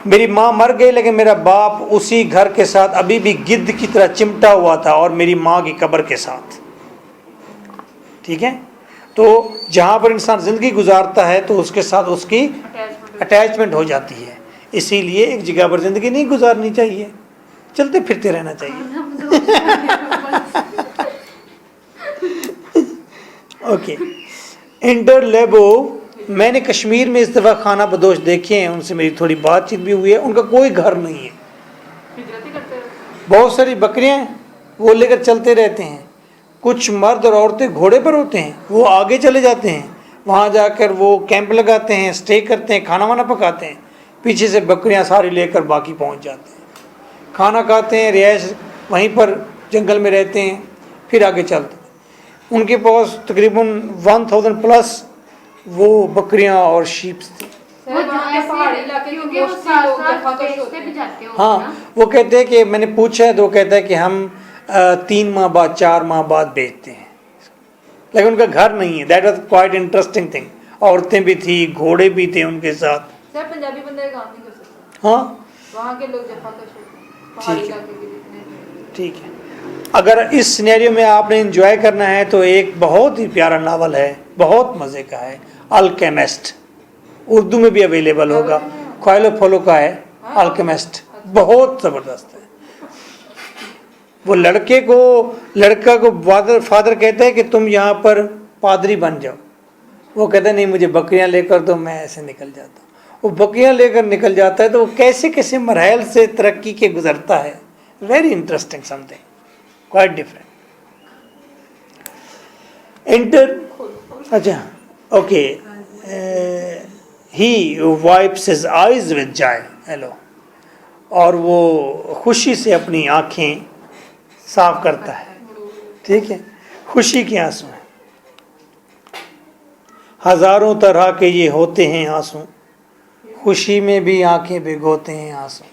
मेरी माँ मर गई लेकिन मेरा बाप उसी घर के साथ अभी भी गिद्ध की तरह चिमटा हुआ था, और मेरी माँ की कब्र के साथ। ठीक है, तो जहाँ पर इंसान ज़िंदगी गुजारता है तो उसके साथ उसकी अटैचमेंट हो जाती है। इसीलिए एक जगह पर ज़िंदगी नहीं गुजारनी चाहिए, चलते फिरते रहना चाहिए। ओके, इंटर लेबोव, मैंने कश्मीर में इस दफ़ा खाना बदोश देखे हैं, उनसे मेरी थोड़ी बातचीत भी हुई है। उनका कोई घर नहीं है, बहुत सारी बकरियां हैं, वो लेकर चलते रहते हैं। कुछ मर्द और औरतें घोड़े पर होते हैं, वो आगे चले जाते हैं, वहाँ जाकर वो कैंप लगाते हैं, स्टे करते हैं, खाना वाना पकाते हैं। पीछे से बकरियां सारी लेकर बाकी पहुँच जाते हैं, खाना खाते हैं, रिहाइश वहीं पर जंगल में रहते हैं, फिर आगे चलते हैं। उनके पास तकरीबन 1000 प्लस वो बकरियां और शीप्स थी। हाँ, वो कहते हैं कि मैंने पूछा है तो वो कहता है कि हम 3 माह बाद 4 माह बाद बेचते हैं, लेकिन उनका घर नहीं है। That was quite interesting thing. औरतें भी थी, घोड़े भी थे उनके साथ। सर पंजाबी बंदे काम नहीं कर सकते, हाँ वहाँ के लोग जफाकश होते हैं, पहाड़ी इलाके के जितने। ठीक है, अगर इस सिनेरियो में आपने एंजॉय करना है तो एक बहुत ही प्यारा नावल है, बहुत मज़े का है, अल्केमिस्ट। उर्दू में भी अवेलेबल होगा, ख्वाइलो फोलो का है अल्केमिस्ट, बहुत ज़बरदस्त है। वो लड़का को फादर कहता है कि तुम यहाँ पर पादरी बन जाओ। वो कहता है नहीं, मुझे बकरियाँ लेकर तो मैं ऐसे निकल जाता हूँ। वो बकरियाँ लेकर निकल जाता है तो वो कैसे कैसे मरहल से तरक्की के गुजरता है। Very interesting, something quite different. अच्छा, okay, he wipes his eyes with joy, hello, और वो खुशी से अपनी आँखें साफ करता है। ठीक है, खुशी के आंसू हैं। हजारों तरह के ये होते हैं आंसू, खुशी में भी आंखें भिगोते हैं आंसू।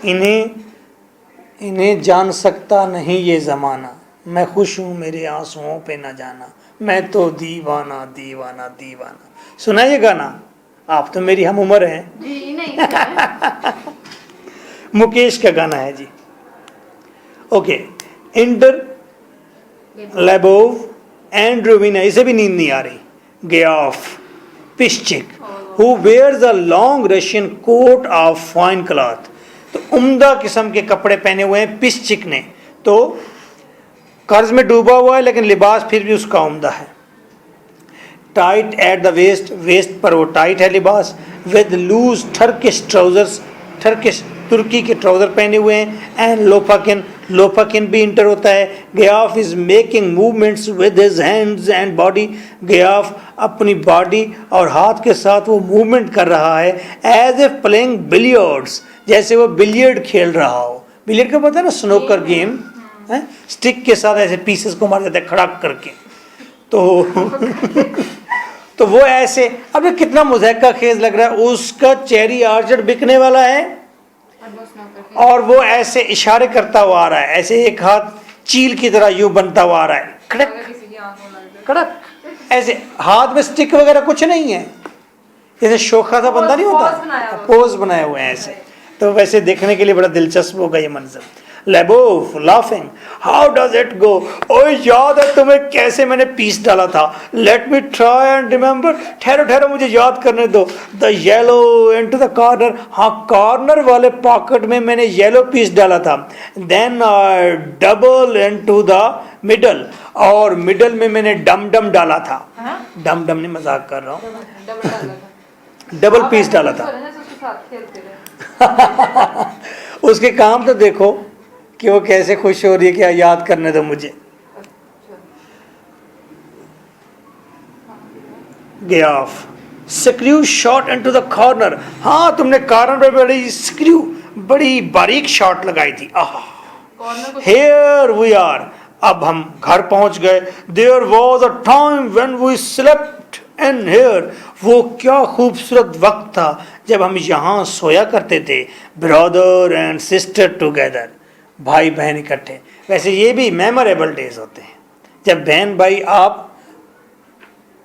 इन्हें जान सकता नहीं ये ज़माना, मैं खुश हूँ मेरे आंसुओं पे न जाना, मैं तो दीवाना दीवाना दीवाना। सुना ये गाना? आप तो मेरी हम उम्र हैं। जी नहीं सुना। मुकेश का गाना है ji. Okay, enter Lyubov and रोविना, इसे भी नींद नहीं आ रही। Gayev Pishchik who wears a long Russian coat of fine cloth, तो उम्दा किस्म के कपड़े पहने हुए हैं पिश्चिक ने, तो कर्ज में डूबा हुआ है लेकिन लिबास फिर भी उसका उम्दा है। Tight at the waist, waist पर वो टाइट है लिबास। With loose Turkish trousers, Turkish तुर्की के ट्राउजर पहने हुए हैं। एंड लोफाकिन, लोफाकिन भी इंटर होता है। Gayev is making movements with his hands and body, Gayev अपनी बॉडी और हाथ के साथ वो मूवमेंट कर रहा है। एज ए प्लेइंग बिलियर्ड्स, जैसे वो बिलियर्ड खेल रहा हो। बिलियर्ड का पता है ना, स्नोकर गेम है, स्टिक के साथ ऐसे पीसेस को मार देता है खड़क करके, तो वो ऐसे। अब ये कितना मुज़हका खेज लग रहा है। उसका चेरी आर्चर बिकने वाला है और वो ऐसे इशारे करता हुआ आ रहा है, ऐसे एक हाथ चील की तरह यूं बनता हुआ आ रहा है, कड़क कड़क, ऐसे हाथ में स्टिक वगैरह कुछ नहीं है, जैसे शोखा सा बंदा नहीं होता, पोज बनाए हुए हैं ऐसे। तो वैसे देखने के लिए बड़ा दिलचस्प होगा ये मंजर। Lyubov laughing, how does it go, ओए याद है तुम्हें कैसे मैंने पीस डाला था। Let me try and remember, ठहरो ठहरो मुझे याद करने दो। The yellow into the corner, हाँ कॉर्नर वाले पॉकेट में मैंने येलो पीस डाला था। Then double into the middle, और मिडल में मैंने डम डम डाला था। डम डम नहीं, मजाक कर रहा हूँ, डबल पीस डाला था। उसके काम तो देखो कि वो कैसे खुश हो रही है, क्या याद करने दो मुझे। Gayev screw shot into the corner, हाँ तुमने कॉर्नर पे बड़ी स्क्रू, बड़ी बारीक शॉट लगाई थी। हियर वी आर, अब हम घर पहुंच गए। There was a time when we slept in here, वो क्या खूबसूरत वक्त था जब हम यहाँ सोया करते थे। ब्रदर एंड सिस्टर टुगेदर, भाई बहन इकट्ठे। वैसे ये भी मेमोरेबल डेज होते हैं जब बहन भाई आप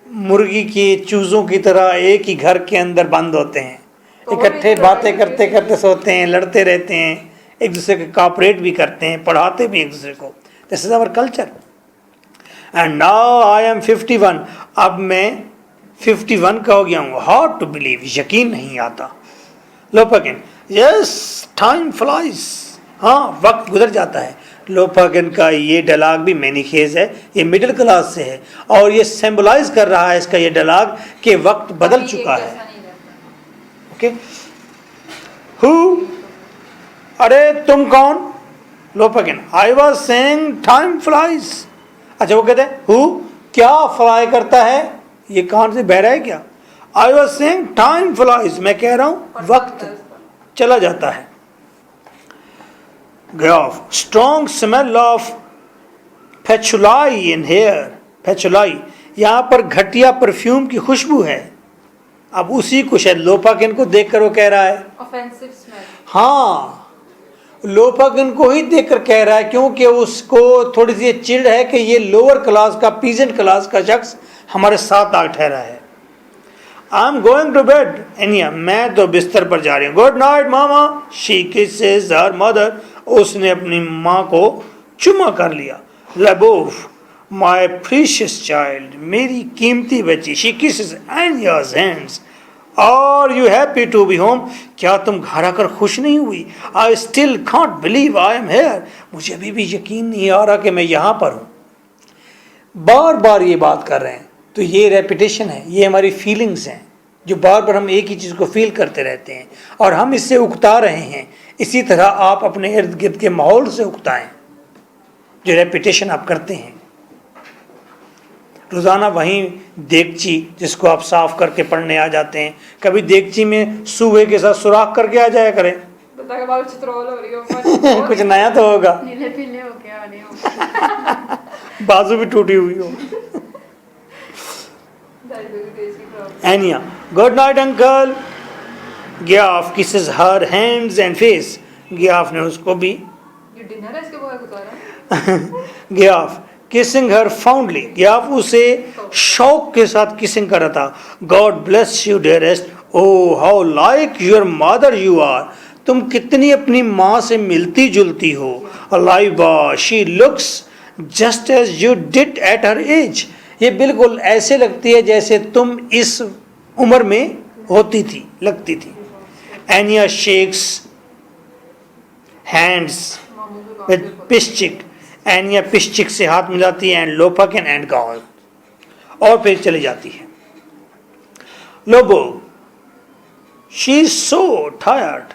मुर्गी के चूज़ों की तरह एक ही घर के अंदर बंद होते हैं, इकट्ठे बातें करते करते सोते हैं, लड़ते रहते हैं, एक दूसरे के कॉपरेट भी करते हैं, पढ़ाते भी एक दूसरे को। This is our culture. And now I am 51, अब मैं 51 का हो गया हूँ। हार्ड टू बिलीव, यकीन नहीं आता। लोपाकिन, यस टाइम फ्लाइज, हाँ वक्त गुजर जाता है। लोपाकिन का ये डायलॉग भी मैनीखेज है, ये मिडिल क्लास से है और ये सिंबलाइज कर रहा है इसका ये डायलॉग कि वक्त बदल चुका है। ओके, हु, अरे तुम कौन? Lopakhin, I was saying time flies. अच्छा वो कहते हैं हु क्या फ्लाई करता है, ये कान से बह रहा है क्या? I was saying time flies, मैं कह रहा हूं वक्त चला जाता है। Gayev, strong smell of patchouli in here, patchouli यहाँ पर घटिया परफ्यूम की खुशबू है। अब उसी को शायद लोपाकिन को देखकर वो कह रहा है, ऑफेंसिव स्मेल। हाँ लोपाकिन को ही देखकर कह रहा है, क्योंकि उसको थोड़ी सी चिढ़ है कि ये लोअर क्लास का, पीजेंट क्लास का शख्स हमारे साथ आ ठहरा है। I am going to bed Anya, मैं तो बिस्तर पर जा रही हूँ। Good night mama, she kisses her mother, उसने अपनी माँ को चुमा कर लिया। लेबोफ, माय प्रीशियस चाइल्ड, मेरी कीमती बच्ची। She kisses Anya's hands, are you happy to be home, क्या तुम घर आकर खुश नहीं हुई? I still can't believe I am here, मुझे अभी भी यकीन नहीं आ रहा कि मैं यहाँ पर हूँ। बार बार ये बात कर रहे हैं, तो ये रेपिटेशन है, ये हमारी फीलिंग्स हैं जो बार बार हम एक ही चीज़ को फील करते रहते हैं और हम इससे उकता रहे हैं। इसी तरह आप अपने इर्द गिर्द के माहौल से उकताएं जो रेपिटेशन आप करते हैं। रोज़ाना वहीं देगची जिसको आप साफ करके पढ़ने आ जाते हैं, कभी देगची में सूहे के साथ सुराख करके आ जाया करें। कुछ नया तो होगा, नीले पीले हो के आ रहे हो। बाजू भी टूटी हुई हो। Anyway, good night uncle. Gyaff kisses her hands and face. गियाफ ने उसको भी ये डिनर है इसके बगैर गुजारा? गियाफ किसिंग हर फाउंडली, गियाफ उसे शौक के साथ किसिंग कर रहा था. God bless you dearest, oh how like your mother you are, तुम कितनी अपनी माँ से मिलती जुलती हो. अलाइबा she looks just as you did at her age, ये बिल्कुल ऐसे लगती है जैसे तुम इस उम्र में होती थी, लगती थी. एनिया शेक्स हैंड्स मामू के काम विद पिश्चिक, एनिया पिश्चिक से हाथ मिलाती है. एंड लोपकन एंड गॉन, और फिर चली जाती है. लोबो शी इज सो टायर्ड,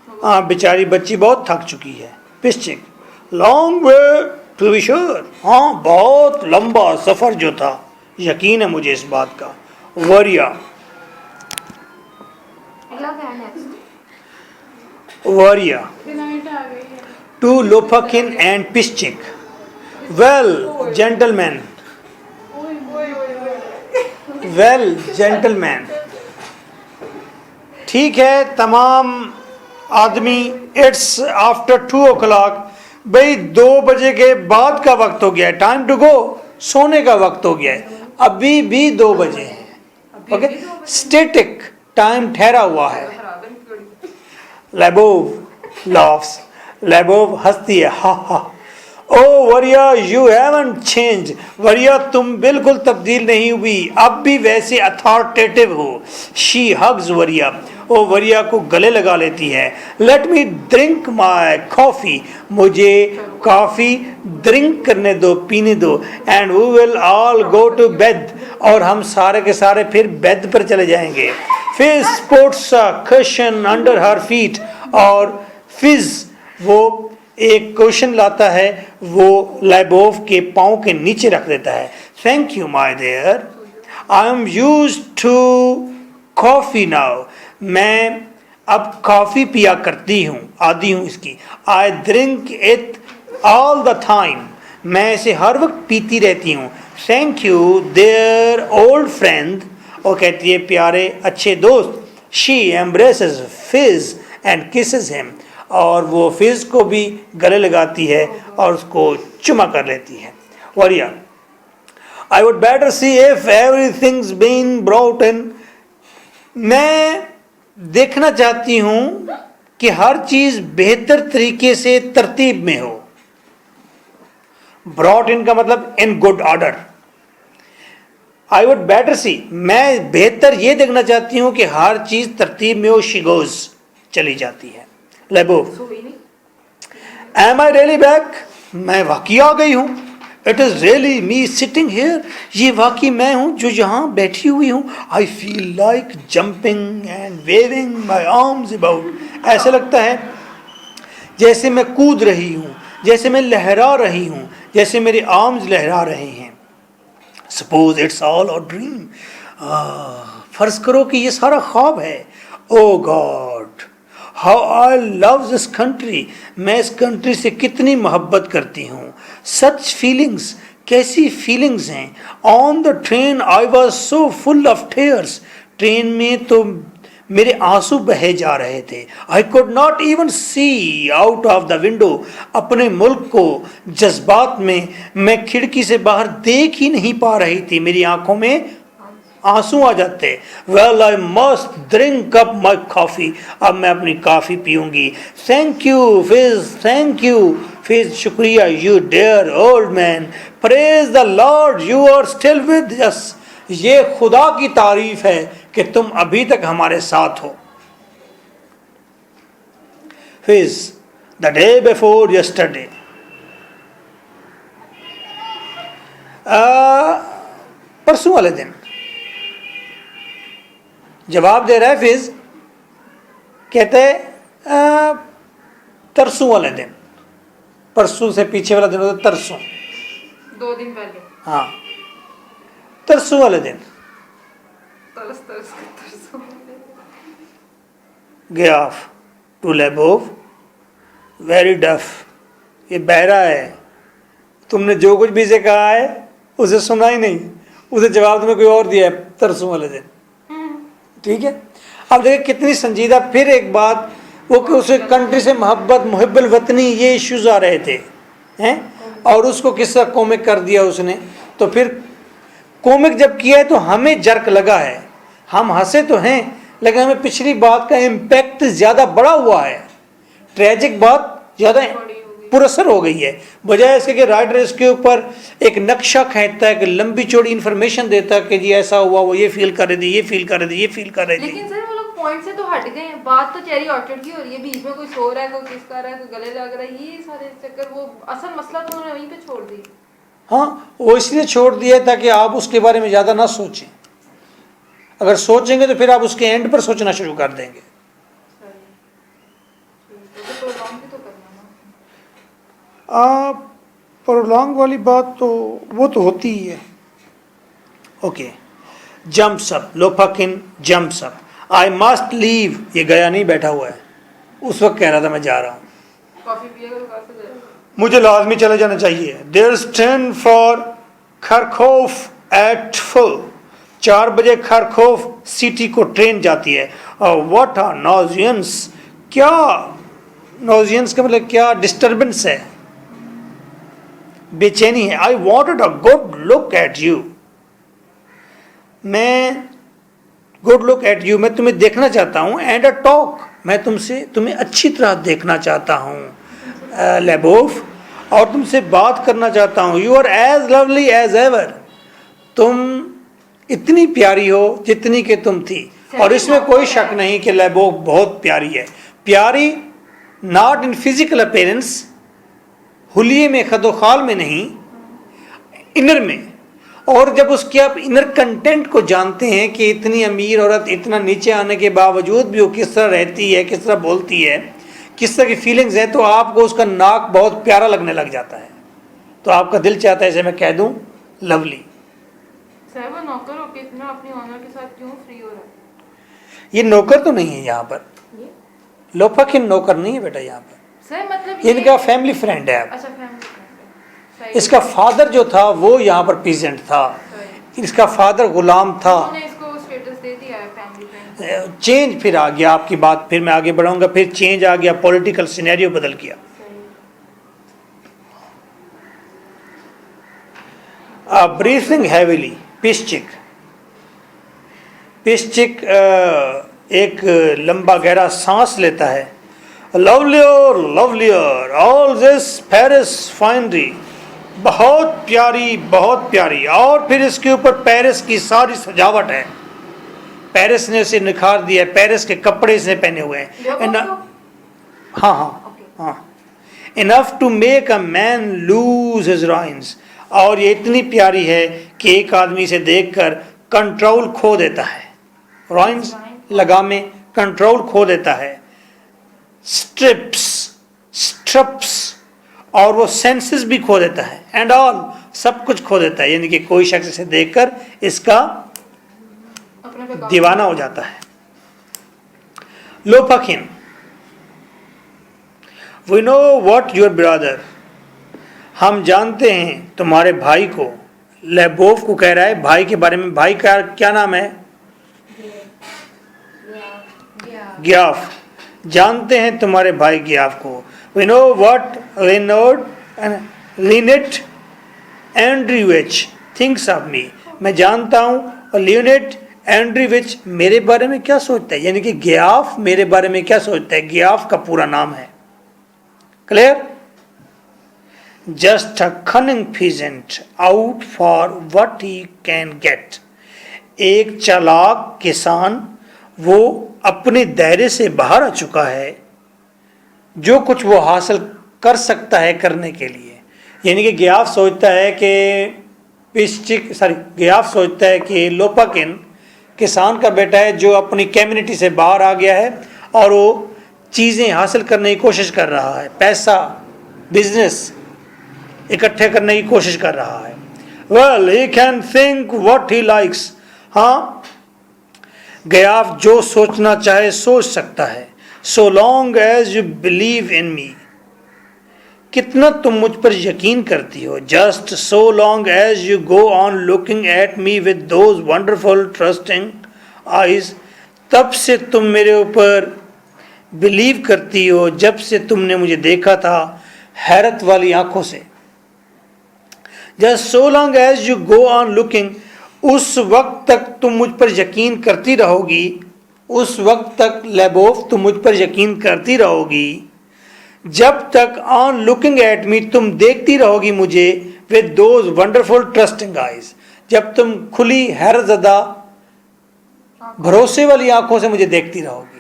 हाँ बेचारी बच्ची बहुत थक चुकी है. Pishchik long way to be sure, हाँ बहुत लंबा सफर जो था, यकीन है मुझे इस बात का. वरिया अगला क्या है नेक्स्ट? वरिया डिनाइट आ गई है. to Lopakin and Pischik. Well, gentlemen, well, gentlemen, ठीक है तमाम आदमी, इट्स आफ्टर 2 o'clock, भाई 2 बजे के बाद का वक्त हो गया है, टाइम टू गो, सोने का वक्त हो गया है. अभी भी 2 बजे हैं. ओके, स्टैटिक टाइम ठहरा हुआ है. खराब है इनकी घड़ी. लेबोव laughs, लेबोव हंसती है, हा हा. ओ वरिया यू हैवंट चेंज, वरिया तुम बिल्कुल तब्दील नहीं हुई, अब भी वैसे अथॉरिटेटिव हो. शी हग्स वरिया, ओ वरिया को गले लगा लेती है. Let me drink my coffee, मुझे कॉफी ड्रिंक करने दो, पीने दो. And we will all go to bed, और हम सारे के सारे फिर बेड पर चले जाएंगे. फिज puts a cushion under her feet, और फिज वो एक क्वेश्चन लाता है, वो लेबोव के पाँव के नीचे रख देता है. Thank you my dear, I am used to coffee now, मैं अब कॉफ़ी पिया करती हूँ, आदी हूँ इसकी. I drink it all the time, मैं इसे हर वक्त पीती रहती हूँ. Thank you dear old friend, और कहती है प्यारे अच्छे दोस्त. She embraces Firs and kisses him, और वो फिज को भी गले लगाती है और उसको चुमा कर लेती है. Varya I would better see if everything's been brought in, मैं देखना चाहती हूँ कि हर चीज़ बेहतर तरीके से तरतीब में हो. ब्रॉट इन का मतलब in good order. I would better सी, मैं बेहतर ये देखना चाहती हूँ कि हर चीज़ तरतीब में हो. शी गोज, चली जाती है. लेबो सोई नहीं. एम आई रियली बैक, मैं वाकई आ गई हूँ. It is really me sitting here, ये वाकई मैं हूँ जो यहाँ बैठी हुई हूँ. I feel like jumping and waving my arms about, ऐसा लगता है जैसे मैं कूद रही हूँ, जैसे मैं लहरा रही हूँ, जैसे मेरे आर्म्स लहरा रहे हैं. Suppose it's all a dream, फर्ज करो कि ये सारा ख्वाब है. Oh God how I love this country, मैं इस कंट्री से कितनी मोहब्बत करती हूँ. सच फीलिंग्स, कैसी फीलिंग्स हैं. On the train I was so full of tears, train में तो मेरे आंसू बहे जा रहे थे. I could not even see out of the window, अपने मुल्क को जज्बात में मैं खिड़की से बाहर देख ही नहीं पा रही थी, मेरी आंखों में आंसू आ जाते. Well I must drink up my coffee, अब मैं अपनी कॉफ़ी पीऊँगी. Thank you Firs, thank you Firs, शुक्रिया you dear old man. Praise the Lord you are still with us, ये खुदा की तारीफ है कि तुम अभी तक हमारे साथ हो. फिज द डे बिफोर यस्टरडे, परसों वाले दिन. जवाब दे रहा है फिज, कहते तरसों वाले दिन, परसों से पीछे वाला दिन होता है तरसों. 2 दिन पहले. हाँ, तरसों वाले दिन. तरस तरस के तरसों. गियाफ टू लेबोव, वेरी डफ, ये बहरा है, तुमने जो कुछ भी से कहा है उसे सुना ही नहीं, उसे जवाब तुम्हें कोई और दिया है तरसों वाले दिन. ठीक है, अब देखिए कितनी संजीदा. फिर एक बात वो कि उसे कंट्री से मोहब्बत, मुहिब्बुल वतनी, ये इश्यूज आ रहे थे हैं, और उसको किस तरह कॉमिक कर दिया उसने। तो फिर कॉमिक जब किया है तो हमें जर्क लगा है, हम हंसे तो हैं, लेकिन हमें पिछली बात का इम्पैक्ट ज़्यादा बड़ा हुआ है, ट्रेजिक बात ज़्यादा पुरअसर हो गई है। बजाय इसके कि राइटर इसके ऊपर एक नक्शा खींचता है, कि लंबी चौड़ी इन्फॉर्मेशन देता है कि जी ऐसा हुआ, वो ये फील कर रही थी, ये फील कर रही थी, ये फील कर रही थी। लेकिन सर वो लोग पॉइंट से तो हट गए हैं, बात तो चेरी ऑर्चर्ड की हो रही है, बीच में कोई सो रहा है, कोई किस कर रहा है, कोई गले लग रहा है, ये सारे चक्कर, वो असल मसला तो उन्होंने वहीं पे छोड़ दी। हाँ, वो इसलिए छोड़ दिया है ताकि आप उसके बारे में ज़्यादा ना सोचें। अगर सोचेंगे तो फिर आप उसके एंड पर सोचना शुरू कर देंगे। प्रोलॉन्ग वाली बात तो वो तो होती ही है। Okay, jumps up, Lopakhin jumps up, I must leave, ये गया नहीं, बैठा हुआ है। उस वक्त कह रहा था मैं जा रहा हूँ, कॉफी पिएगा तो कहाँ से जाएगा? मुझे लाजमी चले जाना चाहिए। There is train for Kharkov at four, 4 बजे खरखोफ सिटी को ट्रेन जाती है। और व्हाट आर नॉजियंस, क्या नॉजियंस का मतलब क्या डिस्टर्बेंस है, बेचैनी है। I wanted a good look at you, मैं गुड लुक एट यू, मैं तुम्हें देखना चाहता हूँ। एंड अ टॉक, मैं तुम्हें अच्छी तरह देखना चाहता हूँ लेबोफ, और तुमसे बात करना चाहता हूँ। You are as lovely as ever, तुम इतनी प्यारी हो जितनी कि तुम थी। और इसमें कोई शक नहीं कि लेबोफ बहुत प्यारी है। प्यारी नॉट इन फिजिकल अपीयरेंस, हुलिये में, खदोखाल में नहीं, इनर में। और जब उसके आप इनर कंटेंट को जानते हैं कि इतनी अमीर औरत इतना नीचे आने के बावजूद भी वो किस तरह रहती है, किस तरह बोलती है, किस तरह की फीलिंग्स है, तो आपको उसका नाक बहुत प्यारा लगने लग जाता है। तो आपका दिल चाहता है इसे मैं कह दूं लवली। सर वो नौकर होके इतना अपनी ऑनर के साथ क्यों फ्री हो रहा है? ये नौकर तो नहीं है यहाँ पर, लोफाकिन नौकर नहीं है बेटा यहाँ पर, सर मतलब ये इनका फैमिली फ्रेंड है। अच्छा, फैमिली फ्रेंड है। इसका फादर जो था वो यहाँ पर प्रेजेंट था, इसका फादर गुलाम था। उन्होंने इसको स्टेटस दे दिया है फैमिली फ्रेंड। चेंज फिर आ गया, आपकी बात फिर मैं आगे बढ़ाऊंगा, फिर चेंज आ गया, पॉलिटिकल सिनेरियो बदल गया। ब्रीथिंग हैवीली, पिश्चिक, पिश्चिक एक लंबा गहरा सांस लेता है। Lovelier lovelier all this Paris finery, बहुत प्यारी बहुत प्यारी। और फिर इसके ऊपर पेरिस की सारी सजावट है, पेरिस ने उसे निखार दिया है, पेरिस के कपड़े इसने पहने हुए हैं। हाँ हाँ हाँ, enough to make a man lose his reins, और ये इतनी प्यारी है कि एक आदमी से देखकर कंट्रोल खो देता है। राइन्स लगामे, कंट्रोल खो देता है। स्ट्रिप्स, स्ट्रप्स, और वो सेंसेस भी खो देता है। एंड ऑल, सब कुछ खो देता है, यानी कि कोई शख्स इसे देखकर इसका दीवाना हो जाता है। Lopakhin, we know what your brother, हम जानते हैं तुम्हारे भाई को। लेबोफ को कह रहा है भाई के बारे में। भाई का क्या नाम है? गियाफ। जानते हैं तुम्हारे भाई गियाफ को। We know what Lynette Andreevich thinks of me, मैं जानता हूँ और लियोनेट एंड्रीविच मेरे बारे में क्या सोचता है, यानी कि गियाफ मेरे बारे में क्या सोचता है। गियाफ का पूरा नाम है। Clear? Just a cunning peasant out for what he can get, एक चालाक किसान, वो अपने दायरे से बाहर आ चुका है, जो कुछ वो हासिल कर सकता है करने के लिए। यानी कि गियाफ सोचता है कि गियाफ सोचता है कि लोफाकिन किसान का बेटा है, जो अपनी कम्युनिटी से बाहर आ गया है और वो चीज़ें हासिल करने की कोशिश कर रहा है, पैसा, बिजनेस इकट्ठे करने की कोशिश कर रहा है। Well he can think what he likes, हाँ गियाफ जो सोचना चाहे सोच सकता है। So long as you believe in me, कितना तुम मुझ पर यकीन करती हो। Just so long as you go on looking at me with those wonderful trusting eyes, तब से तुम मेरे ऊपर बिलीव करती हो जब से तुमने मुझे देखा था हैरत वाली आंखों से। Just so long as you go on looking, उस वक्त तक तुम मुझ पर यकीन करती रहोगी, उस वक्त तक लेबोफ तुम मुझ पर यकीन करती रहोगी, जब तक ऑन लुकिंग एट मी तुम देखती रहोगी मुझे with those wonderful trusting eyes, जब तुम खुली हैरतज़दा भरोसे वाली आंखों से मुझे देखती रहोगी।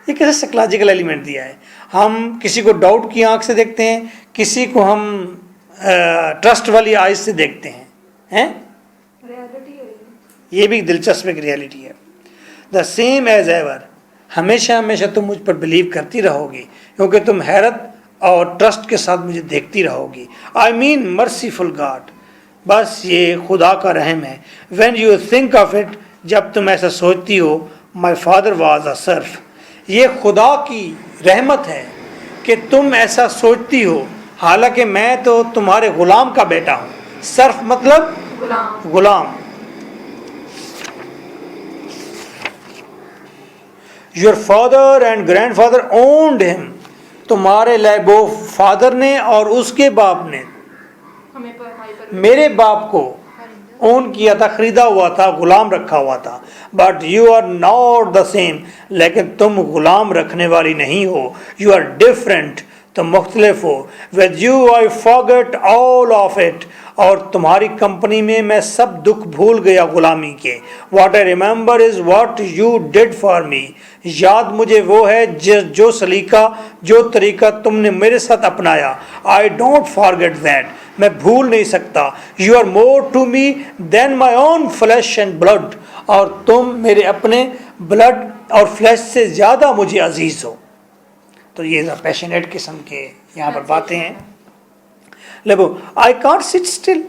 ये कैसे साइकोलॉजिकल एलिमेंट दिया है। हम किसी को डाउट की आंख से देखते हैं, किसी को हम ट्रस्ट वाली आइज से देखते हैं रियलिटी है ये भी दिलचस्प एक रियलिटी है। द सेम एज एवर, हमेशा हमेशा तुम मुझ पर बिलीव करती रहोगी क्योंकि तुम हैरत और ट्रस्ट के साथ मुझे देखती रहोगी। आई मीन मर्सीफुल गॉड, बस ये खुदा का रहम है। When you think of it, जब तुम ऐसा सोचती हो, my father was a Surf, ये खुदा की रहमत है कि तुम ऐसा सोचती हो, हालांकि मैं तो तुम्हारे गुलाम का बेटा हूँ। सर्फ मतलब गुलाम। Your father and grandfather owned him, तुम्हारे लेबो फादर ने और उसके बाप ने हमें पर हमारी पर मेरे बाप को ओन किया था, खरीदा हुआ था, गुलाम रखा हुआ था। But you are not the same, लेकिन तुम गुलाम रखने वाली नहीं हो। यू आर डिफरेंट, तुम मुख्तलिफ हो। With you I forget all of it, और तुम्हारी कंपनी में मैं सब दुख भूल गया गुलामी के। What I remember is what you did for me, याद मुझे वो है जो सलीका, जो तरीका तुमने मेरे साथ अपनाया। आई डोंट फॉरगेट दैट, मैं भूल नहीं सकता। You are more to me than my own flesh and blood, और तुम मेरे अपने ब्लड और फ्लैश से ज़्यादा मुझे अजीज़ हो। तो ये पैशनेट किस्म के यहाँ पर बातें हैं। लेबो आई कांट सिट स्टिल,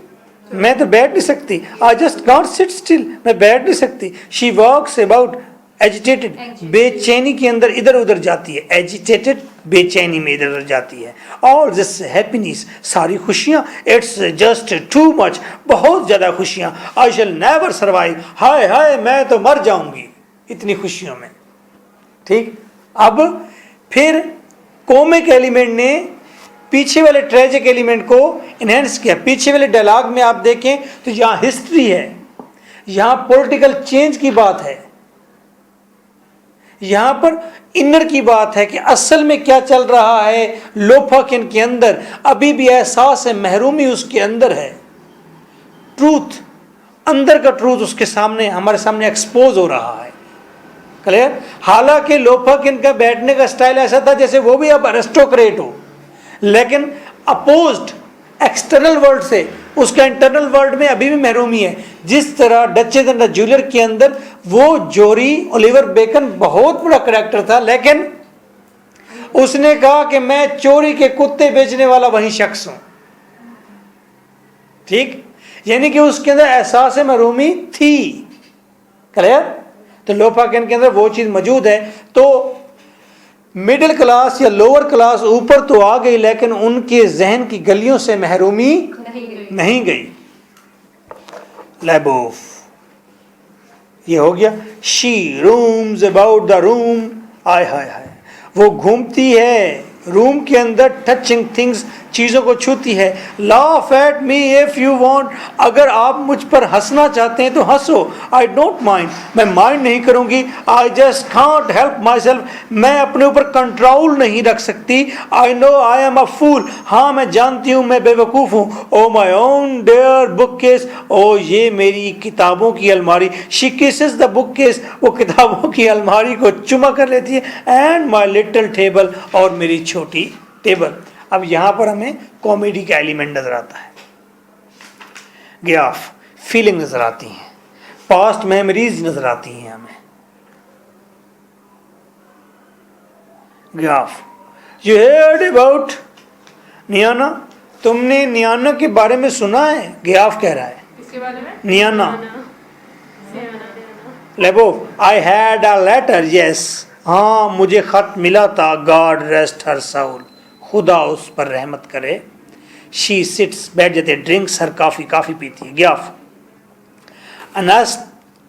मैं तो बैठ नहीं सकती। I just can't sit still, मैं बैठ नहीं सकती। शी वॉक्स अबाउट एजिटेटेड, बेचैनी के अंदर इधर उधर जाती है। एजिटेटेड, बेचैनी में इधर उधर जाती है। ऑल दिस हैप्पीनेस, सारी खुशियाँ, इट्स जस्ट टू मच, बहुत ज़्यादा खुशियाँ। आई शैल नेवर सर्वाइव, हाय हाय मैं तो मर जाऊंगी इतनी खुशियों में। ठीक, अब फिर कॉमिक एलिमेंट ने पीछे वाले ट्रेजिक एलिमेंट को इनहेंस किया। पीछे वाले डायलॉग में आप देखें तो यहाँ हिस्ट्री है, यहाँ पॉलिटिकल चेंज की बात है, यहाँ पर इनर की बात है कि असल में क्या चल रहा है लोफाकिन के अंदर। अभी भी एहसास है, महरूमी उसके अंदर है। ट्रूथ, अंदर का ट्रूथ उसके सामने, हमारे सामने एक्सपोज हो रहा है। क्लियर। हालांकि लोफाकिन का बैठने का स्टाइल ऐसा था जैसे वो भी अब अरिस्टोक्रेट हो, लेकिन अपोज्ड एक्सटर्नल वर्ल्ड से, उसका इंटरनल वर्ल्ड में अभी भी महरूमी है। जिस तरह डचेस एंड द जूलियर के अंदर वो जोरी ओलिवर बेकन बहुत बड़ा करैक्टर था, लेकिन उसने कहा कि मैं चोरी के कुत्ते बेचने वाला वही शख्स हूं। ठीक, यानी कि उसके अंदर एहसास महरूमी थी। क्लियर। तो लोफाकिन के अंदर वो चीज मौजूद है। तो मिडिल क्लास या लोअर क्लास ऊपर तो आ गई, लेकिन उनके जहन की गलियों से महरूमी नहीं गई। लेबोफ, ये हो गया। She roams about the room, आय हाय हाय, वो घूमती है रूम के अंदर, टचिंग थिंग्स, चीज़ों को छूती है। Laugh at me if you want, अगर आप मुझ पर हंसना चाहते हैं तो हंसो। आई डोंट माइंड, मैं माइंड नहीं करूंगी। I just can't help my self, मैं अपने ऊपर कंट्रोल नहीं रख सकती। I know I am a फूल, हाँ मैं जानती हूँ मैं बेवकूफ़ हूँ। Oh my own dear bookcase, ओ ये मेरी किताबों की अलमारी। She kisses the bookcase, वो किताबों की अलमारी को चुमा कर लेती है। एंड माई लिटिल टेबल, और मेरी छोटी टेबल। अब यहां पर हमें कॉमेडी का एलिमेंट नजर आता है। गियाफ, फीलिंग नजर आती हैं, पास्ट मेमोरीज नजर आती हैं हमें। गियाफ, यू हेard अबाउट नियाना, तुमने नियाना के बारे में सुना है? गियाफ कह रहा है इसके बारे में नियाना। लेबो, I had a letter, yes, हाँ मुझे खत मिला था। गॉड रेस्ट हर साउल, खुदा उस पर रहमत करे। शी सिट्स, बैठ जाते, ड्रिंक्स हर काफ़ी, काफ़ी पीती है। गियाफ,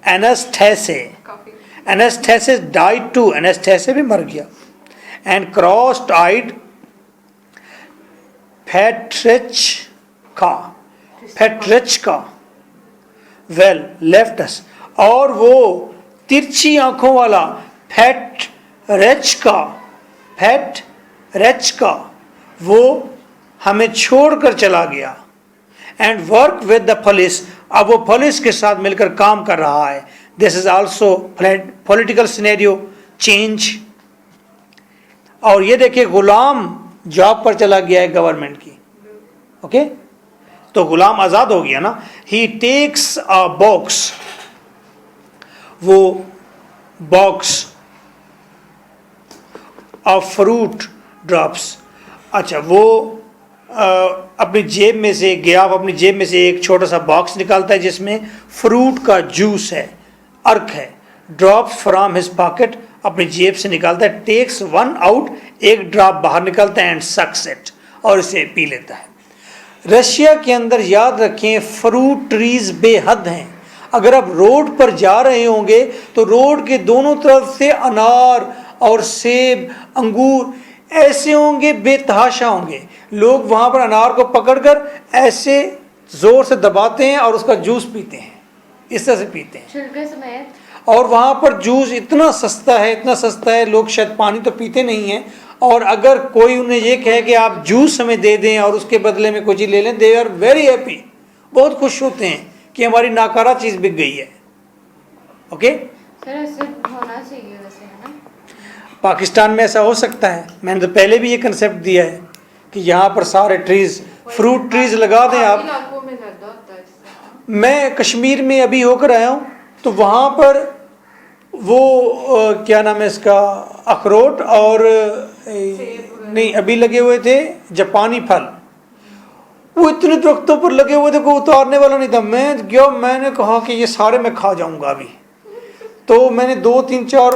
एनेस्थेसे, एनेस्थेसिस डाइड टू, एनेस्थेसे भी मर गया। and cross-eyed Petrechka well left us. और वो तिरछी आंखों वाला Petrechka वो हमें छोड़कर चला गया. And work with the police, अब वो पुलिस के साथ मिलकर काम कर रहा है. This is also political scenario change. और ये देखिए गुलाम जॉब पर चला गया है गवर्नमेंट की. ओके तो गुलाम आजाद हो गया ना. ही टेक्स अ बॉक्स, वो बॉक्स ऑफ फ्रूट ड्रॉप्स. अच्छा वो अपनी जेब में से गियाफ अपनी जेब में से एक छोटा सा बॉक्स निकालता है जिसमें फ्रूट का जूस है, अर्क है. ड्रॉप्स फ्रॉम हिज पॉकेट, अपनी जेब से निकालता है. टेक्स वन आउट, एक ड्रॉप बाहर निकालता है. एंड सक्स इट, और इसे पी लेता है. रशिया के अंदर याद रखें फ्रूट ट्रीज बेहद हैं. अगर आप रोड पर जा रहे होंगे तो रोड के दोनों तरफ से अनार और सेब, अंगूर ऐसे होंगे, बेतहाशा होंगे. लोग वहाँ पर अनार को पकड़कर ऐसे जोर से दबाते हैं और उसका जूस पीते हैं, इस तरह से पीते हैं छिलके समेत. और वहाँ पर जूस इतना सस्ता है, लोग शायद पानी तो पीते नहीं हैं. और अगर कोई उन्हें ये कहे कि आप जूस हमें दे दें और उसके बदले में कुछ ले लें, दे आर वेरी हैप्पी, बहुत खुश होते हैं कि हमारी नाकारा चीज़ बिक गई है. ओके सर ऐसे होना चाहिए वैसे, है ना. पाकिस्तान में ऐसा हो सकता है. मैंने तो पहले भी ये कंसेप्ट दिया है कि यहाँ पर सारे ट्रीज, फ्रूट ट्रीज लगा दें आप. इलाकों में ज़्यादा होता है इससे. मैं कश्मीर में अभी होकर आया हूँ तो वहाँ पर वो क्या नाम है इसका, अखरोट और नहीं अभी लगे हुए थे जापानी फल. वो इतने दरख्तों पर लगे हुए थे, कोई उतारने वाला नहीं था. मैं गया, मैंने कहा कि ये सारे मैं खा जाऊँगा अभी. तो मैंने 2 3 4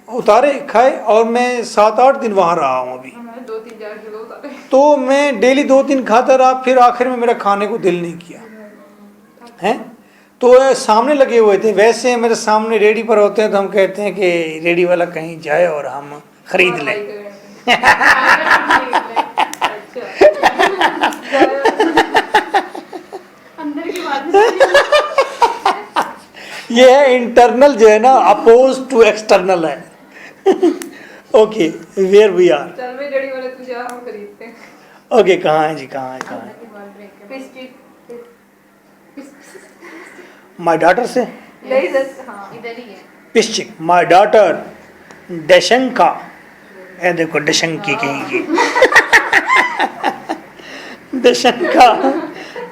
उतारे, खाए, और मैं 7-8 दिन वहाँ रहा हूँ अभी. 2-3 किलो उतारे. तो मैं डेली 2-3 खाता रहा, फिर आखिर में मेरा खाने को दिल नहीं किया है. तो सामने लगे हुए थे. वैसे मेरे सामने रेडी पर होते हैं तो हम कहते हैं कि रेडी वाला कहीं जाए और हम खरीद लें. अंदर की बात ये है इंटरनल जो है ना, अपोज टू एक्सटर्नल है. Okay where we are. चल वे रेडी वाले तुझे हम खरीदते हैं. ओके कहाँ है जी, कहाँ है. बिस्किट माय डॉटर से नहीं दस. हाँ इधर ही है. पिश्चिक, माय डॉटर डशंका. ए देखो डशंकी कहेंगी.